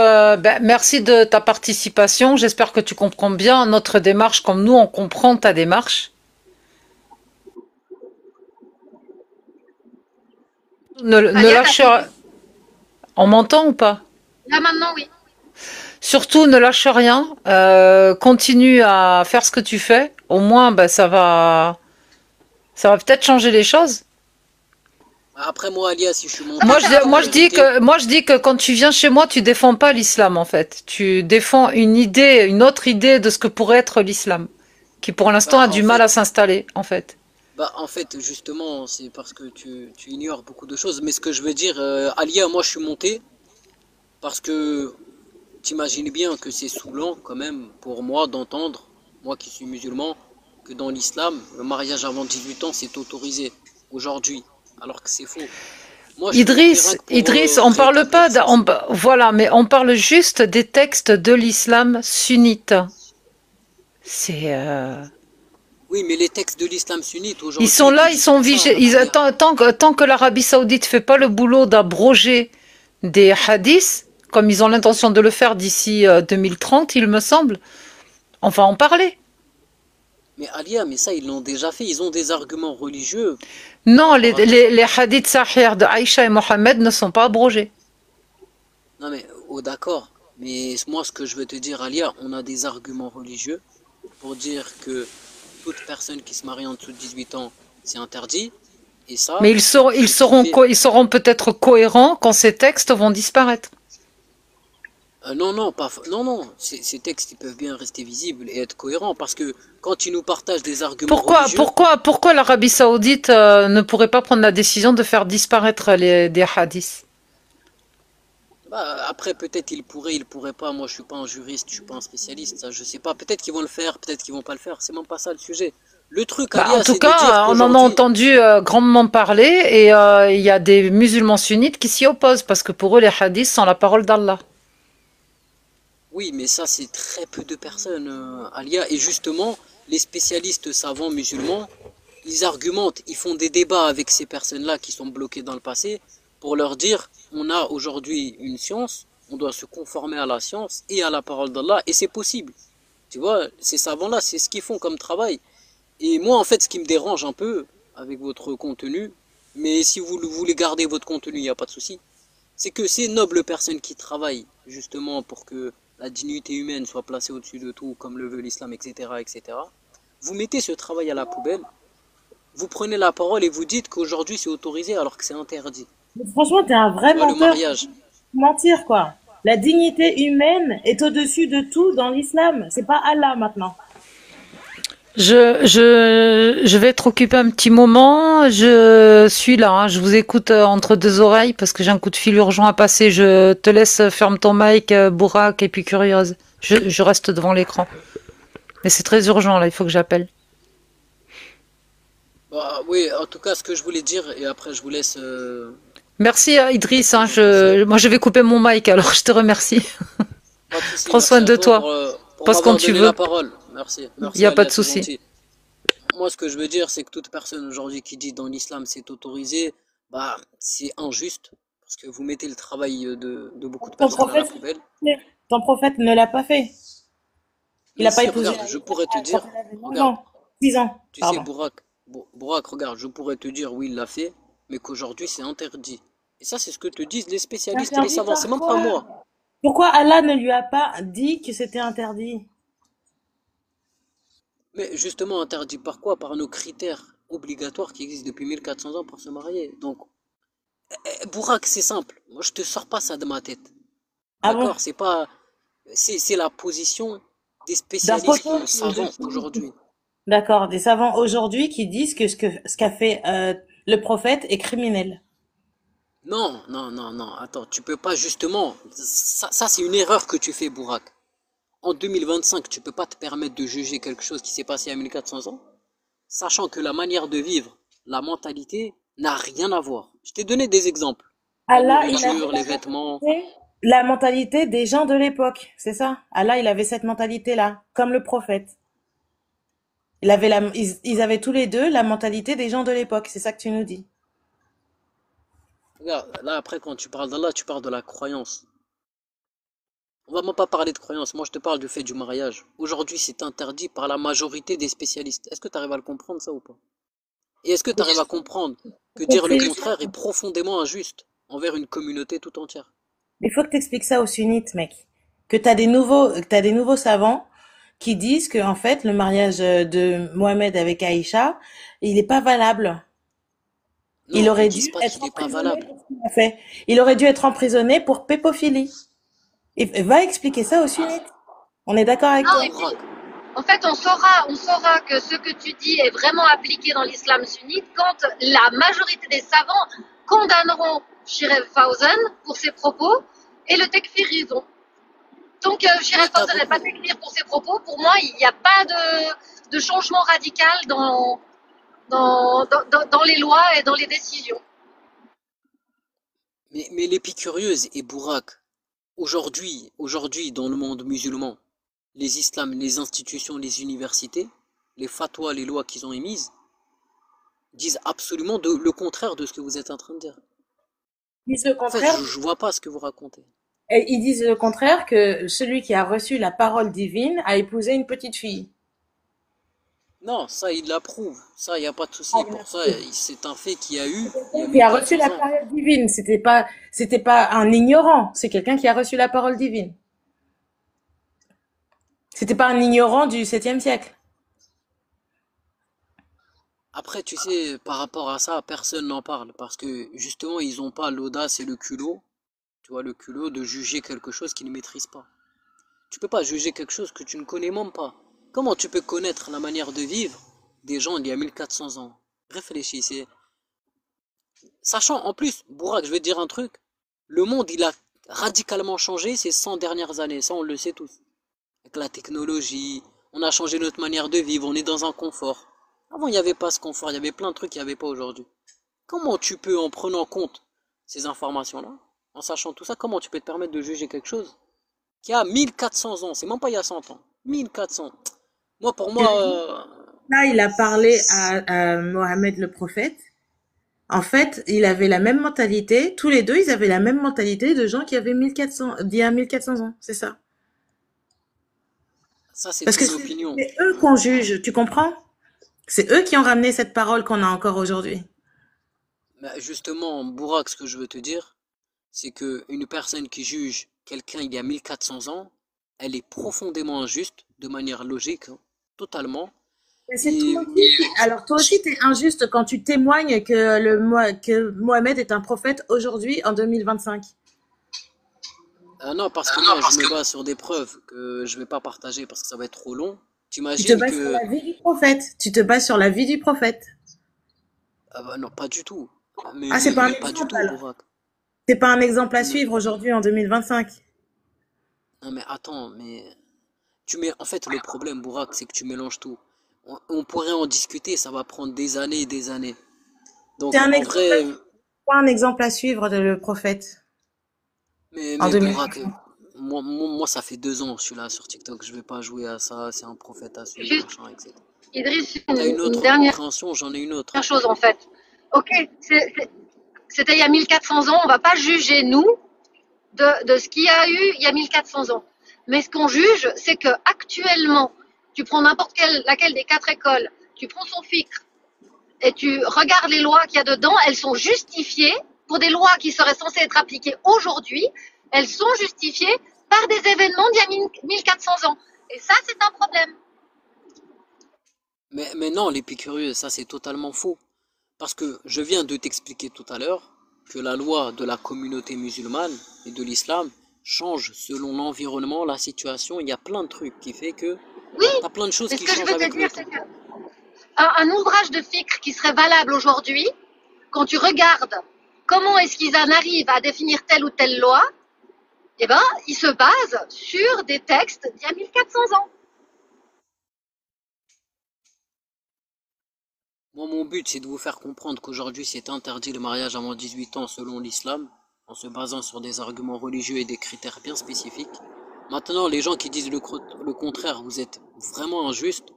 merci de ta participation. J'espère que tu comprends bien notre démarche comme nous, on comprend ta démarche. Ne lâche... On m'entend ou pas? Là, maintenant, oui. Surtout, ne lâche rien. Continue à faire ce que tu fais. Au moins, ça va peut-être changer les choses. Après moi, Alia, si je suis monté... Moi, je dis que quand tu viens chez moi, tu défends pas l'islam, en fait. Tu défends une autre idée de ce que pourrait être l'islam, qui pour l'instant a du mal à s'installer, en fait. En fait, justement, c'est parce que tu ignores beaucoup de choses. Mais ce que je veux dire, Alia, moi, je suis monté parce que t'imagines bien que c'est saoulant, quand même, pour moi, d'entendre, moi qui suis musulman, que dans l'islam, le mariage avant 18 ans, c'est autorisé aujourd'hui. Alors que c'est faux. Moi, Idriss, on parle pas voilà, mais on parle juste des textes de l'islam sunnite. C'est Oui, mais les textes de l'islam sunnite aujourd'hui... Ils sont là, ils sont vigés. Tant que l'Arabie Saoudite fait pas le boulot d'abroger des hadiths, comme ils ont l'intention de le faire d'ici 2030, il me semble, on va en parler. Mais Alia, mais ça, ils l'ont déjà fait. Ils ont des arguments religieux. Non, les hadiths sahih de Aïcha et Mohammed ne sont pas abrogés. Non, mais, d'accord. Mais moi, ce que je veux te dire, Alia, on a des arguments religieux pour dire que toute personne qui se marie en dessous de 18 ans, c'est interdit. Et ça... Mais ils seront peut-être cohérents quand ces textes vont disparaître. Non, ces textes ils peuvent bien rester visibles et être cohérents parce que quand ils nous partagent des arguments religieux... Pourquoi l'Arabie Saoudite ne pourrait pas prendre la décision de faire disparaître des hadiths? Bah, après, peut-être il pourrait pas. Moi, je suis pas un juriste, je suis pas un spécialiste. Ça, je sais pas. Peut-être qu'ils vont le faire, peut-être qu'ils vont pas le faire. C'est même pas ça le sujet. Le truc, Bah, en Alia, tout c'est de dire cas, on en a qu'aujourd'hui, entendu grandement parler et il y a des musulmans sunnites qui s'y opposent parce que pour eux, les hadiths sont la parole d'Allah. oui, mais ça, c'est très peu de personnes, Alia. Et justement, les spécialistes savants musulmans, ils argumentent, ils font des débats avec ces personnes-là qui sont bloquées dans le passé pour leur dire, on a aujourd'hui une science, on doit se conformer à la science et à la parole d'Allah, et c'est possible. Tu vois, ces savants-là, c'est ce qu'ils font comme travail. Et moi, en fait, ce qui me dérange un peu avec votre contenu, mais si vous voulez garder votre contenu, il n'y a pas de souci, c'est que ces nobles personnes qui travaillent justement pour que la dignité humaine soit placée au-dessus de tout, comme le veut l'islam, etc., etc., vous mettez ce travail à la poubelle, vous prenez la parole et vous dites qu'aujourd'hui c'est autorisé alors que c'est interdit. Mais franchement, t'es un vrai Tu vois, le menteur. mariage. Mentir, quoi. La dignité humaine est au-dessus de tout dans l'islam. C'est pas Allah maintenant. Je vais être occupé un petit moment. Je suis là, hein. Je vous écoute entre deux oreilles parce que j'ai un coup de fil urgent à passer. Je te laisse, ferme ton mic, Bourak, et puis curieuse. Je reste devant l'écran. Mais c'est très urgent là, il faut que j'appelle. Bah, oui, en tout cas, ce que je voulais dire, et après je vous laisse. Merci à Idriss, hein. Merci. Moi je vais couper mon mic alors je te remercie. Pas de souci, Prends soin merci à de toi toi. pour Passe quand m'avoir tu donné veux. la parole. Merci, Il n'y merci a pas Alia, de c'est souci. gentil. Moi, ce que je veux dire, c'est que toute personne aujourd'hui qui dit dans l'islam c'est autorisé, bah, c'est injuste, parce que vous mettez le travail de beaucoup de Ton personnes à la prophète, poubelle. ton prophète ne l'a pas fait. Il Mais n'a pas si, épousé regarde, je Aïcha pourrais te quand dire, elle avait 9 regarde, ans. 6 ans, tu sais, pardon. Bourak, regarde, je pourrais te dire oui, il l'a fait, mais qu'aujourd'hui c'est interdit. Et ça, c'est ce que te disent les spécialistes et les Interdit savants, c'est par même pas quoi? moi. Pourquoi Allah ne lui a pas dit que c'était interdit? Mais justement, interdit par quoi? Par nos critères obligatoires qui existent depuis 1400 ans pour se marier. Donc, Bourak, c'est simple. Moi, je te sors pas ça de ma tête. Ah bon? D'accord? C'est pas, c'est la position des D'un spécialistes poteau. savants aujourd'hui. D'accord, des savants aujourd'hui qui disent que ce qu'a fait le prophète est criminel. Non, non, non, non. Attends, tu peux pas justement. Ça c'est une erreur que tu fais, Bourak. En 2025, tu peux pas te permettre de juger quelque chose qui s'est passé il y a 1400 ans, sachant que la manière de vivre, la mentalité, n'a rien à voir. Je t'ai donné des exemples. La Allah, il avait nourriture, les vêtements. la mentalité des gens de l'époque, c'est ça? Allah, il avait cette mentalité-là, comme le prophète. Ils avaient tous les deux la mentalité des gens de l'époque, c'est ça que tu nous dis. Regarde, là après, quand tu parles d'Allah, tu parles de la croyance. On va même pas parler de croyance. Moi, je te parle du fait du mariage. Aujourd'hui, c'est interdit par la majorité des spécialistes. Est-ce que tu arrives à le comprendre, ça ou pas? Et est-ce que tu arrives à comprendre que dire le contraire est profondément injuste envers une communauté tout entière? Il faut que tu expliques ça aux sunnites, mec. Que t'as des nouveaux savants qui disent que, en fait, le mariage de Mohamed avec Aïcha, il n'est pas valable. Il Non, ils aurait disent dû pas être qu'il n'est pas emprisonné valable. pour ce qu'il a fait. Il aurait dû être emprisonné pour pépophilie. Et va expliquer ça aux sunnites. On est d'accord avec Non, toi? et puis, Bourak, en fait, on saura que ce que tu dis est vraiment appliqué dans l'islam sunnite quand la majorité des savants condamneront Shiref Fawzan pour ses propos et le tekfirisont. Tant que oui, Shiref t'as Fawzan n'est pas beaucoup. tekfir pour ses propos, pour moi, il n'y a pas de changement radical dans les lois et dans les décisions. Mais l'épicurieuse et Bourak, aujourd'hui, dans le monde musulman, les islams, les institutions, les universités, les fatwas, les lois qu'ils ont émises, disent absolument le contraire de ce que vous êtes en train de dire. Ils disent le En fait, contraire. je vois pas ce que vous racontez. Et ils disent le contraire que celui qui a reçu la parole divine a épousé une petite fille. Non, ça, il l'approuve. Ça, il n'y a pas de souci. Pour ça, c'est un fait qu'il y a eu il y a Qui a reçu 1400 la ans. parole divine. C'était pas un ignorant. C'est quelqu'un qui a reçu la parole divine. C'était pas un ignorant du 7e siècle. Après, tu sais, par rapport à ça, personne n'en parle. Parce que, justement, ils n'ont pas l'audace et le culot, tu vois, le culot de juger quelque chose qu'ils ne maîtrisent pas. Tu peux pas juger quelque chose que tu ne connais même pas. Comment tu peux connaître la manière de vivre des gens d'il y a 1400 ans? Réfléchissez. Sachant, en plus, Bourak, je vais te dire un truc. Le monde, radicalement changé ces 100 dernières années, ça on le sait tous. Avec la technologie, on a changé notre manière de vivre, on est dans un confort. Avant, il n'y avait pas ce confort, il y avait plein de trucs qu'il n'y avait pas aujourd'hui. Comment tu peux, en prenant compte ces informations-là, en sachant tout ça, comment tu peux te permettre de juger quelque chose qui a 1400 ans, c'est même pas il y a 100 ans, 1400. Moi, pour moi, Là, il a parlé à Mohamed le prophète. En fait, il avait la même mentalité. Tous les deux, ils avaient la même mentalité de gens qui avaient 1400, d'il y a 1400 ans. C'est ça. ça c'est Parce que ton opinion. c'est eux qu'on juge. Tu comprends? C'est eux qui ont ramené cette parole qu'on a encore aujourd'hui. Mais justement, Bourak, ce que je veux te dire, c'est que une personne qui juge quelqu'un il y a 1400 ans, elle est profondément injuste, de manière logique, hein, totalement. Mais c'est Et toi aussi. Alors toi aussi, t'es injuste quand tu témoignes que Mohamed est un prophète aujourd'hui en 2025. non, parce que moi, je me base sur des preuves que je vais pas partager parce que ça va être trop long. Tu te T'imagines bases sur que... la vie du prophète. Tu te bases sur la vie du prophète. Ah bah non, pas du tout. Ah, c'est pas un Mais pas du exemple tout, alors. Bourak. C'est pas un exemple à Ne- suivre aujourd'hui en 2025. Non mais attends, mais... En fait, le problème, Bourak, c'est que tu mélanges tout. On pourrait en discuter, ça va prendre des années et des années. C'est Donc, un en exemple à vrai, suivre. Pas un exemple à suivre de le prophète en mais Bourak, 2025. moi, ça fait 2 ans, je suis là sur TikTok, je vais pas jouer à ça, c'est un prophète à suivre, Juste, machin, etc. Idriss, T'as une une autre dernière compréhension, j'en ai une autre. chose en fait. Ok, c'était il y a 1400 ans, on va pas juger nous de ce qu'il y a eu il y a 1400 ans. Mais ce qu'on juge, c'est que actuellement, tu prends laquelle des 4 écoles, tu prends son FICR et tu regardes les lois qu'il y a dedans, elles sont justifiées pour des lois qui seraient censées être appliquées aujourd'hui, elles sont justifiées par des événements d'il y a 1400 ans. Et ça, c'est un problème. Mais non, l'épicurieux, ça c'est totalement faux. Parce que je viens de t'expliquer tout à l'heure que la loi de la communauté musulmane et de l'islam change selon l'environnement, la situation. Il y a plein de trucs qui fait que Oui, t'as plein de choses mais ce qui que je changent veux te avec le dire, temps. c'est que un ouvrage de FICR qui serait valable aujourd'hui, quand tu regardes comment est-ce qu'ils en arrivent à définir telle ou telle loi, eh ben, ils se basent sur des textes d'il y a 1400 ans. Moi, mon but, c'est de vous faire comprendre qu'aujourd'hui, c'est interdit le mariage avant 18 ans selon l'islam, en se basant sur des arguments religieux et des critères bien spécifiques. Maintenant, les gens qui disent le contraire, vous êtes vraiment injustes,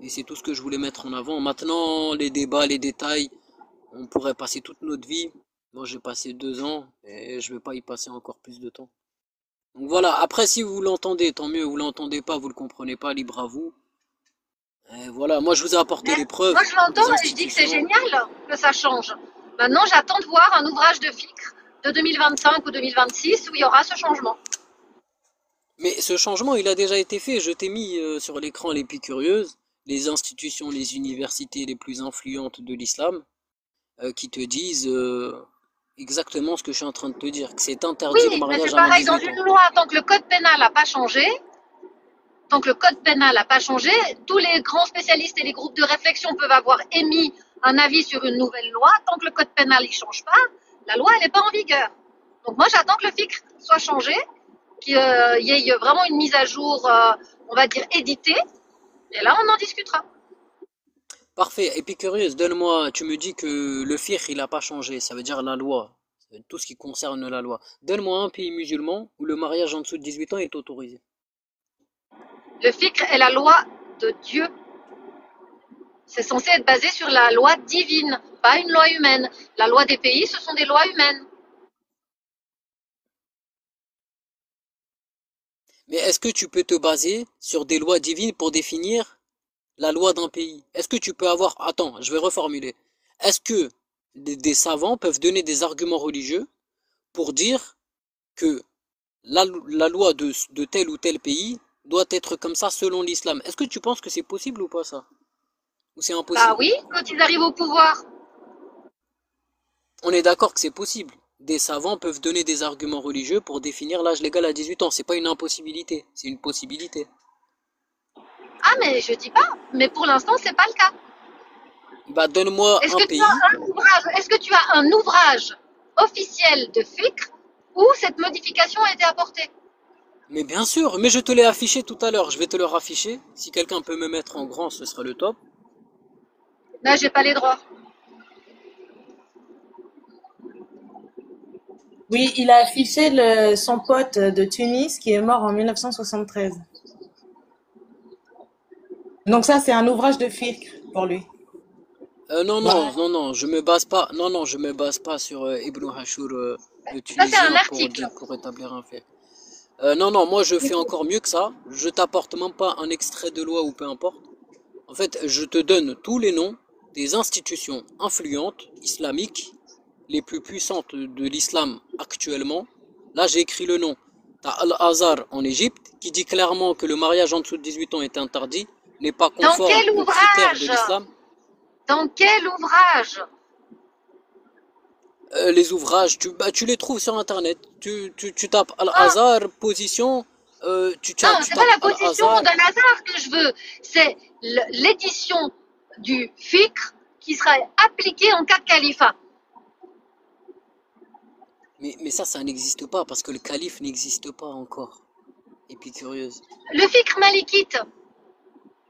et c'est tout ce que je voulais mettre en avant. Maintenant, les débats, les détails, on pourrait passer toute notre vie. Moi, j'ai passé 2 ans, et je vais pas y passer encore plus de temps. Donc voilà, après, si vous l'entendez, tant mieux, vous l'entendez pas, vous le comprenez pas, libre à vous. Et voilà, moi, je vous ai apporté Mais les preuves, moi, je les l'entends et je dis que c'est institutions. génial que ça change. Maintenant, j'attends de voir un ouvrage de FICR de 2025 ou 2026 où il y aura ce changement. Mais ce changement, il a déjà été fait. Je t'ai mis sur l'écran les plus curieuses, les institutions, les universités les plus influentes de l'islam, qui te disent exactement ce que je suis en train de te dire, que c'est interdit le Oui, mais mariage c'est avant pareil dans 18 ans. une loi, tant que le code pénal n'a pas changé, tant que le code pénal n'a pas changé, tous les grands spécialistes et les groupes de réflexion peuvent avoir émis un avis sur une nouvelle loi. Tant que le code pénal ne change pas, la loi elle n'est pas en vigueur. Donc moi j'attends que le FICR soit changé, qu'il y ait vraiment une mise à jour, on va dire éditée, et là on en discutera. Parfait. Et puis curieuse, donne-moi, tu me dis que le fiqh, il n'a pas changé, ça veut dire la loi, ça veut dire tout ce qui concerne la loi. Donne-moi un pays musulman où le mariage en dessous de 18 ans est autorisé. Le FICR est la loi de Dieu. C'est censé être basé sur la loi divine, pas une loi humaine. La loi des pays, ce sont des lois humaines. Mais est-ce que tu peux te baser sur des lois divines pour définir la loi d'un pays? Est-ce que tu peux avoir... Attends, je vais reformuler. Est-ce que des savants peuvent donner des arguments religieux pour dire que la loi de tel ou tel pays doit être comme ça selon l'islam? Est-ce que tu penses que c'est possible ou pas ça? Ou c'est Bah impossible? oui, quand ils arrivent au pouvoir. On est d'accord que c'est possible. Des savants peuvent donner des arguments religieux pour définir l'âge légal à 18 ans. C'est pas une impossibilité, c'est une possibilité. Ah mais je dis pas, mais pour l'instant c'est pas le cas. Bah donne-moi Est-ce un que tu pays. as un ouvrage, est-ce que tu as un ouvrage officiel de FICR où cette modification a été apportée. Mais bien sûr, mais je te l'ai affiché tout à l'heure, je vais te le rafficher. Si quelqu'un peut me mettre en grand, ce serait le top. Là, j'ai pas les droits. Oui, il a affiché son pote de Tunis qui est mort en 1973. Donc ça, c'est un ouvrage de Fikr pour lui. Non, Voilà. non, non, non, je me base pas, non, non, je me base pas sur Ibn Hashur, le Ça, c'est un Tunisien, article. pour établir un fait. Non, non, moi je fais encore mieux que ça. Je t'apporte même pas un extrait de loi ou peu importe. En fait, je te donne tous les noms des institutions influentes islamiques les plus puissantes de l'islam actuellement. Là, j'ai écrit le nom. T'as Al-Azhar en Égypte qui dit clairement que le mariage en dessous de 18 ans est interdit, n'est pas Dans conforme quel aux critères de ouvrage? l'islam. Dans quel ouvrage? Les ouvrages, tu les trouves sur internet. Tu tapes Ah, Al-Azhar, position, non, tu c'est pas tapes la position Al-Azhar. d'un hasard que je veux. C'est l'édition du Fikr qui sera appliquée en cas de califat. Mais ça n'existe pas parce que le calife n'existe pas encore. Épicurieuse. Le Fikr malikite,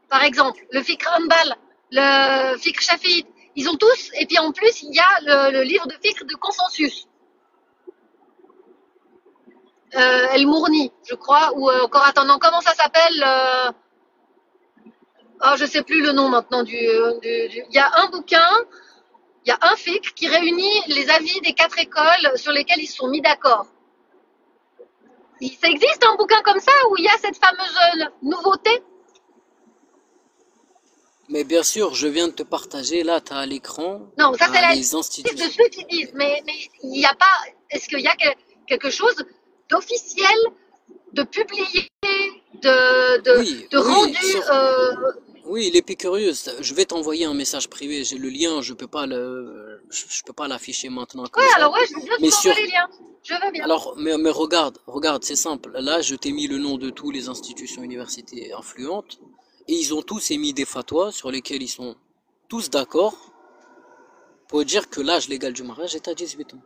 par exemple, le Fikr Hanbal, le Fikr Shafi'ite, ils ont tous, et puis en plus, il y a le livre de Fikr de consensus, El Mourni, je crois, ou encore, attends, non, comment ça s'appelle oh, je sais plus le nom maintenant il y a un bouquin, il y a un Fikr qui réunit les avis des 4 écoles sur lesquelles ils se sont mis d'accord. Ça existe un bouquin comme ça où il y a cette fameuse nouveauté? Mais bien sûr, je viens de te partager, là, tu as à l'écran, Non, ça c'est la les liste de institutions. ceux qui disent, mais il n'y a pas, est-ce qu'il y a quelque chose d'officiel, de publié, Oui, de oui, rendu oui, l'épicurieuse. Je vais t'envoyer un message privé, j'ai le lien, je peux pas l'afficher maintenant Ouais, comme ça. alors ouais, je veux bien que Mais tu m'envoies sur, les liens. Je veux bien. alors, mais regarde, c'est simple. Là, je t'ai mis le nom de tous les institutions universités influentes, et ils ont tous émis des fatwas sur lesquels ils sont tous d'accord pour dire que l'âge légal du mariage est à 18 ans.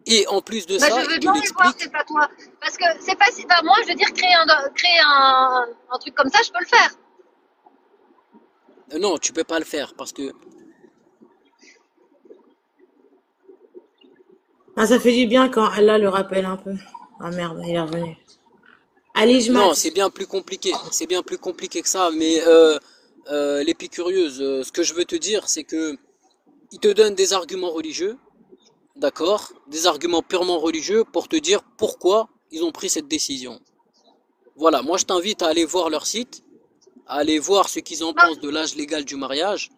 Et en plus de Bah, ça, je veux ils te bien les voir, l'expliquent. c'est pas toi. Parce que c'est pas si, bah, moi, je veux dire, créer un truc comme ça, je peux le faire. Non, tu peux pas le faire parce que Ah, ça fait du bien quand Allah le rappelle un peu. Ah merde, il est revenu. Ali Jmat. non, c'est bien plus compliqué. C'est bien plus compliqué que ça. Mais l'épicurieuse, ce que je veux te dire, c'est que ils te donnent des arguments religieux, d'accord, des arguments purement religieux pour te dire pourquoi ils ont pris cette décision. Voilà, moi je t'invite à aller voir leur site, à aller voir ce qu'ils en Bah, pensent de l'âge légal du mariage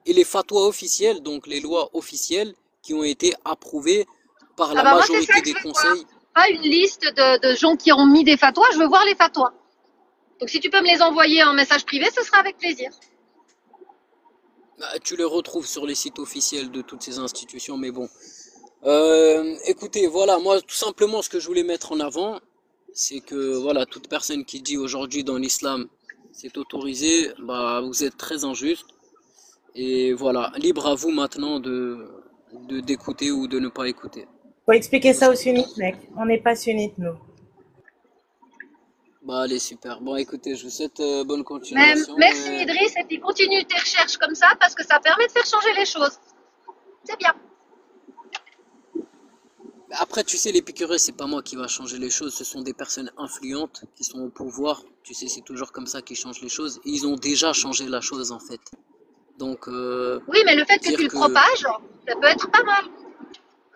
et les fatwas officiels, donc les lois officielles qui ont été approuvées par ah la bah, moi, c'est ça majorité que je des veux voir. conseils. Pas une liste de gens qui ont mis des fatwas, je veux voir les fatwas. Donc, si tu peux me les envoyer en message privé, ce sera avec plaisir. Tu les retrouves sur les sites officiels de toutes ces institutions, mais bon. Écoutez, voilà, moi tout simplement ce que je voulais mettre en avant, c'est que voilà, toute personne qui dit aujourd'hui dans l'islam c'est autorisé, bah vous êtes très injuste. Et voilà, libre à vous maintenant de d'écouter ou de ne pas écouter. Faut expliquer Parce ça aux que sunnites, mec. On n'est pas sunnites, nous. bah allez super. Bon écoutez, je vous souhaite bonne Mais continuation merci et Idriss, et puis continue tes recherches comme ça parce que ça permet de faire changer les choses. C'est bien. après tu sais l'épicureux c'est pas moi qui va changer les choses, ce sont des personnes influentes qui sont au pouvoir. Tu sais c'est toujours comme ça qu'ils changent les choses et ils ont déjà changé la chose en fait. Donc Oui, mais le fait que tu dire le que propages, ça peut être pas mal.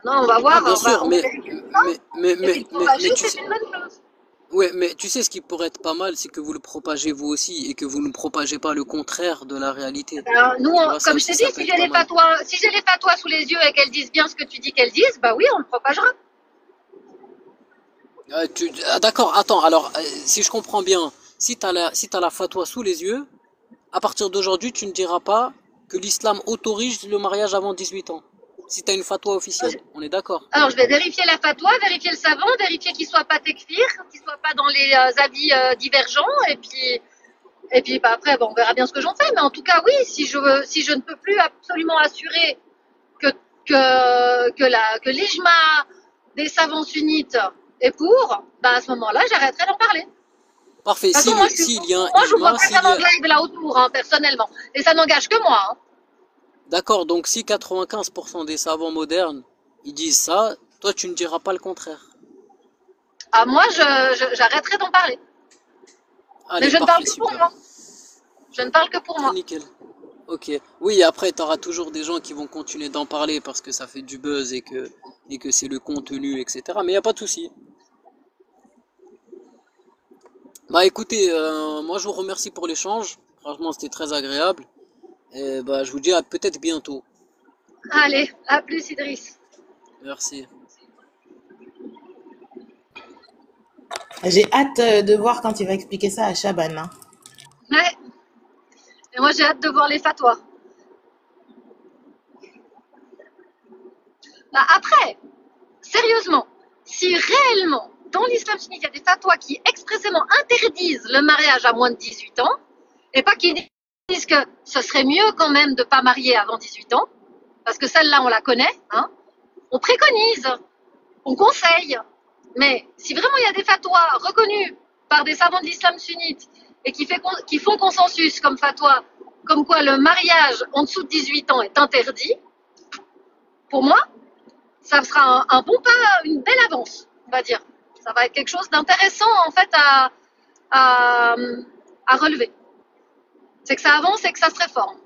Non, on va ah voir, bien sûr, on vérifie ça. Et puis le propager, tu c'est sais une bonne chose. ouais, mais tu sais ce qui pourrait être pas mal, c'est que vous le propagez vous aussi et que vous ne propagez pas le contraire de la réalité. Alors, nous, Tu vois, ça comme je aussi t'ai dit, ça peut être pas mal. si j'ai les fatwas sous les yeux et qu'elles disent bien ce que tu dis qu'elles disent, bah oui, on le propagera. D'accord, attends, alors si je comprends bien, si t'as la fatwa sous les yeux, à partir d'aujourd'hui, tu ne diras pas que l'islam autorise le mariage avant 18 ans. Si t'as une fatwa officielle, on est d'accord. Alors, je vais vérifier la fatwa, vérifier le savant, vérifier qu'il soit pas tekfir, qu'il soit pas dans les avis divergents, et puis bah, après, bon, on verra bien ce que j'en fais. Mais en tout cas, oui, si je ne peux plus absolument assurer que l'ijma des savants sunnites et pour, bah à ce moment-là, j'arrêterai d'en parler. De Parfait. toute façon, moi, S'il y a un moi, je vois imam, pas vraiment de live là autour, hein, personnellement. Et ça n'engage que moi. Hein. d'accord, donc si 95% des savants modernes, ils disent ça, toi, tu ne diras pas le contraire. Ah, moi, j'arrêterai d'en parler. Allez, Mais je ne parfait, parle que pour super. moi. Je ne parle que pour moi. Nickel. Ok. Oui, après, tu auras toujours des gens qui vont continuer d'en parler parce que ça fait du buzz et que c'est le contenu, etc. Mais il n'y a pas de souci. Bah écoutez, moi je vous remercie pour l'échange. Franchement, c'était très agréable. Et bah, je vous dis à peut-être bientôt. Allez, à plus, Idriss. Merci. J'ai hâte de voir quand il va expliquer ça à Chaban. Hein. Ouais. Et moi, j'ai hâte de voir les fatwas. Bah, après, sérieusement, si réellement, dans l'islam sunnite, il y a des fatwas qui expressément interdisent le mariage à moins de 18 ans, et pas qui disent que ce serait mieux quand même de ne pas marier avant 18 ans, parce que celle-là, on la connaît, hein, on préconise, on conseille. Mais si vraiment il y a des fatwas reconnus par des savants de l'islam sunnite et qui font consensus comme fatwa, comme quoi le mariage en dessous de 18 ans est interdit, pour moi, ça sera un bon pas, une belle avance, on va dire. Ça va être quelque chose d'intéressant en fait à, à relever. C'est que ça avance et que ça se réforme.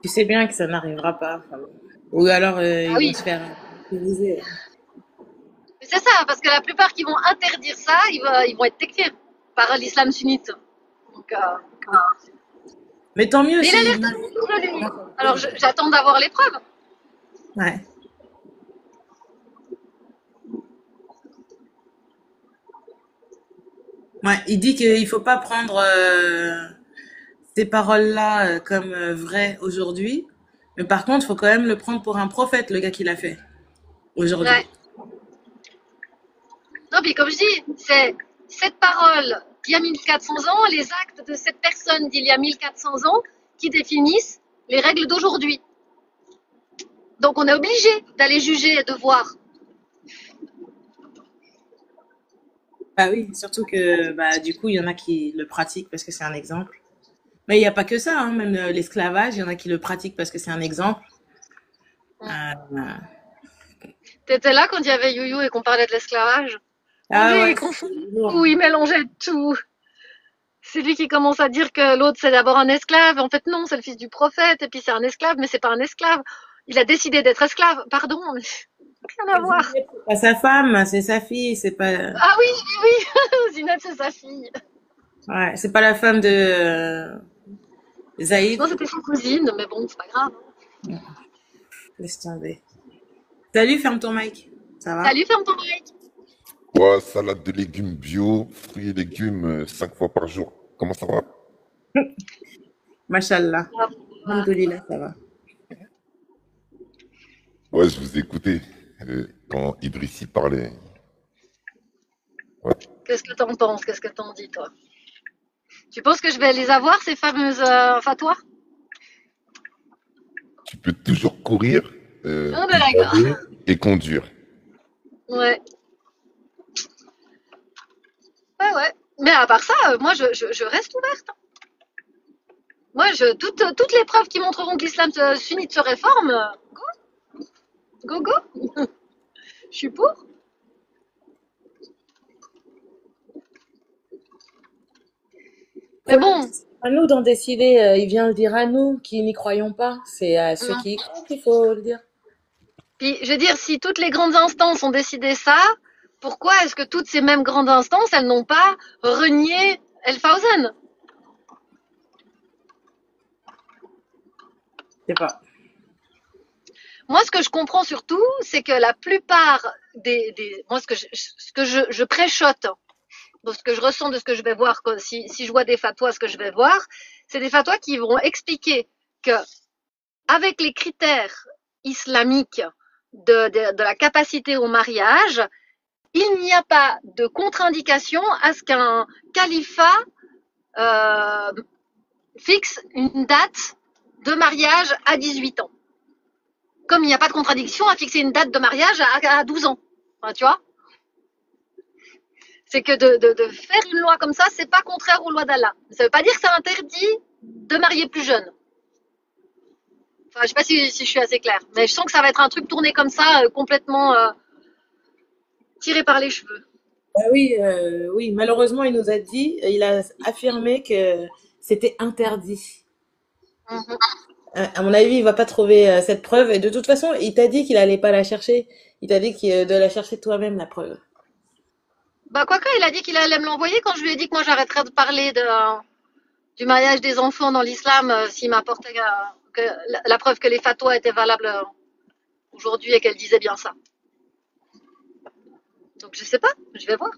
Tu sais bien que ça n'arrivera pas. Enfin, ou alors Ah ils vont oui, se faire utiliser. c'est ça, parce que la plupart qui vont interdire ça, ils vont être tekfir par l'islam sunnite. Donc, Mais tant mieux mais il a si. l'air très sûr de lui. Alors j'attends d'avoir les preuves. Ouais. Ouais, il dit qu'il faut pas prendre ces paroles-là comme vraies aujourd'hui. Mais par contre, il faut quand même le prendre pour un prophète, le gars qui l'a fait aujourd'hui. Ouais. Non, puis comme je dis, c'est cette parole d'il y a 1400 ans, les actes de cette personne d'il y a 1400 ans qui définissent les règles d'aujourd'hui. Donc on est obligé d'aller juger et de voir. Bah oui, surtout que bah du coup, il y en a qui le pratiquent parce que c'est un exemple. Mais il n'y a pas que ça, hein, même l'esclavage, il y en a qui le pratiquent parce que c'est un exemple. Euh, T'étais là quand il y avait You et qu'on parlait de l'esclavage? Ah Lui, ouais, il confond c'est tout, lourd. il mélangeait tout. C'est lui qui commence à dire que l'autre c'est d'abord un esclave. En fait, non, c'est le fils du prophète, et puis c'est un esclave, mais c'est pas un esclave. Il a décidé d'être esclave. Pardon, mais rien à voir. Zineb, c'est pas sa femme, c'est sa fille, c'est pas. Ah oui, oui, oui, Zineb, c'est sa fille. Ouais, c'est pas la femme de Zaïd. Non, c'était sa cousine, mais bon, c'est pas grave. Laisse tomber. Salut, ferme ton mic. Ça va? Salut, ferme ton mic. Ouais, salade de légumes bio, fruits et légumes 5 fois par jour. Comment ça va? Machallah. Alhamdoulilah, ça va. Ouais, je vous ai écouté quand Idrissi parlait. Ouais. Qu'est-ce que t'en penses? Qu'est-ce que t'en dis, toi? Tu penses que je vais les avoir, ces fameuses fatwas? Tu peux toujours courir, Ah ben d'accord. pédaler et conduire. Ouais. Ouais, ouais. Mais à part ça, moi, je reste ouverte. Moi, toutes les preuves qui montreront que l'islam sunnite se réforme, go, go. Je suis pour. Mais bon, À nous d'en décider. Il vient le dire à nous qui n'y croyons pas. C'est à ceux qui y croient qu'il faut le dire. puis je veux dire, si toutes les grandes instances ont décidé ça, pourquoi est-ce que toutes ces mêmes grandes instances, elles n'ont pas renié El Fawzan? Je sais pas. Moi, ce que je comprends surtout, c'est que la plupart moi, ce que je préchote, de ce que je ressens, de ce que je vais voir, si je vois des fatwas, ce que je vais voir, c'est des fatwas qui vont expliquer que, avec les critères islamiques de la capacité au mariage, il n'y a pas de contre-indication à ce qu'un califat fixe une date de mariage à 18 ans. comme il n'y a pas de contradiction à fixer une date de mariage à 12 ans. Enfin, tu vois, c'est que de faire une loi comme ça, c'est pas contraire aux lois d'Allah. Ça veut pas dire que c'est interdit de marier plus jeune. Enfin, je sais pas si je suis assez claire, mais je sens que ça va être un truc tourné comme ça, complètement tiré par les cheveux. Bah oui, oui, malheureusement, il nous a dit, il a affirmé que c'était interdit. Mhm. À mon avis, il va pas trouver cette preuve. Et de toute façon, il t'a dit qu'il allait pas la chercher. Il t'a dit de la chercher toi-même, la preuve. Bah, quoique, il a dit qu'il allait me l'envoyer quand je lui ai dit que moi j'arrêterais de parler du mariage des enfants dans l'islam s'il m'apportait que la preuve que les fatwas étaient valables aujourd'hui et qu'elle disait bien ça. Donc je sais pas, je vais voir.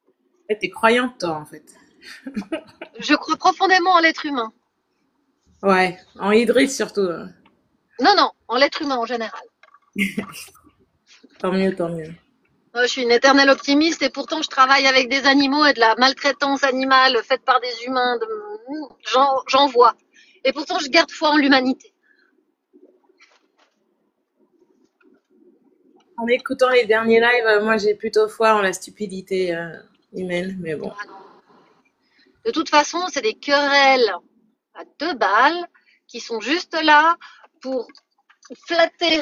En fait, t'es croyante, toi, en fait. Je crois profondément en l'être humain. Ouais, en Idriss surtout. Non, non, en l'être humain en général. Tant mieux, tant mieux. Je suis une éternelle optimiste et pourtant je travaille avec des animaux et de la maltraitance animale faite par des humains. J'en vois. Et pourtant je garde foi en l'humanité. En écoutant les derniers lives, moi, j'ai plutôt foi en la stupidité humaine, mais bon. De toute façon, c'est des querelles à 2 balles qui sont juste là pour flatter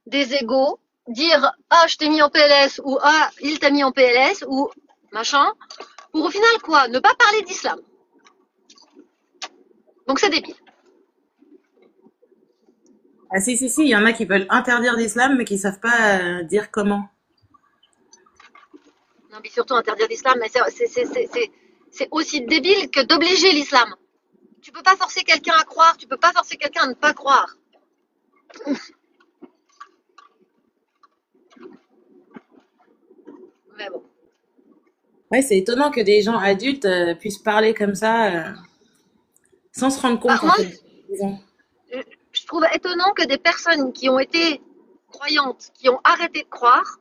des égos, dire ah je t'ai mis en PLS ou ah il t'a mis en PLS ou machin, pour au final quoi, ne pas parler d'islam. Donc c'est débile. Ah si, si, si, il y en a qui veulent interdire l'islam, mais qui savent pas dire comment. Non mais surtout interdire l'islam, mais c'est aussi débile que d'obliger l'islam. Tu peux pas forcer quelqu'un à croire, tu peux pas forcer quelqu'un à ne pas croire. Mais bon. Ouais, c'est étonnant que des gens adultes puissent parler comme ça sans se rendre compte, en Moi, fait. Disons. je trouve étonnant que des personnes qui ont été croyantes, qui ont arrêté de croire,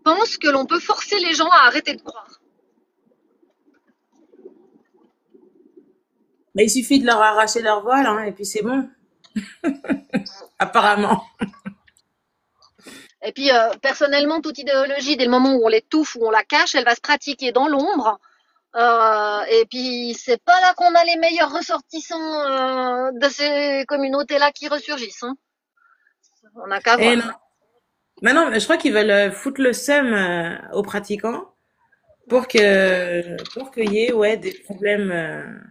pensent que l'on peut forcer les gens à arrêter de croire. Mais il suffit de leur arracher leur voile, hein, et puis c'est bon. Apparemment. Et puis, personnellement, toute idéologie, dès le moment où on l'étouffe, où on la cache, elle va se pratiquer dans l'ombre. Et puis, c'est pas là qu'on a les meilleurs ressortissants de ces communautés-là qui ressurgissent. Hein. On n'a qu'à Et voir. non. Mais non, je crois qu'ils veulent foutre le seum aux pratiquants pour qu'il y ait ouais, des problèmes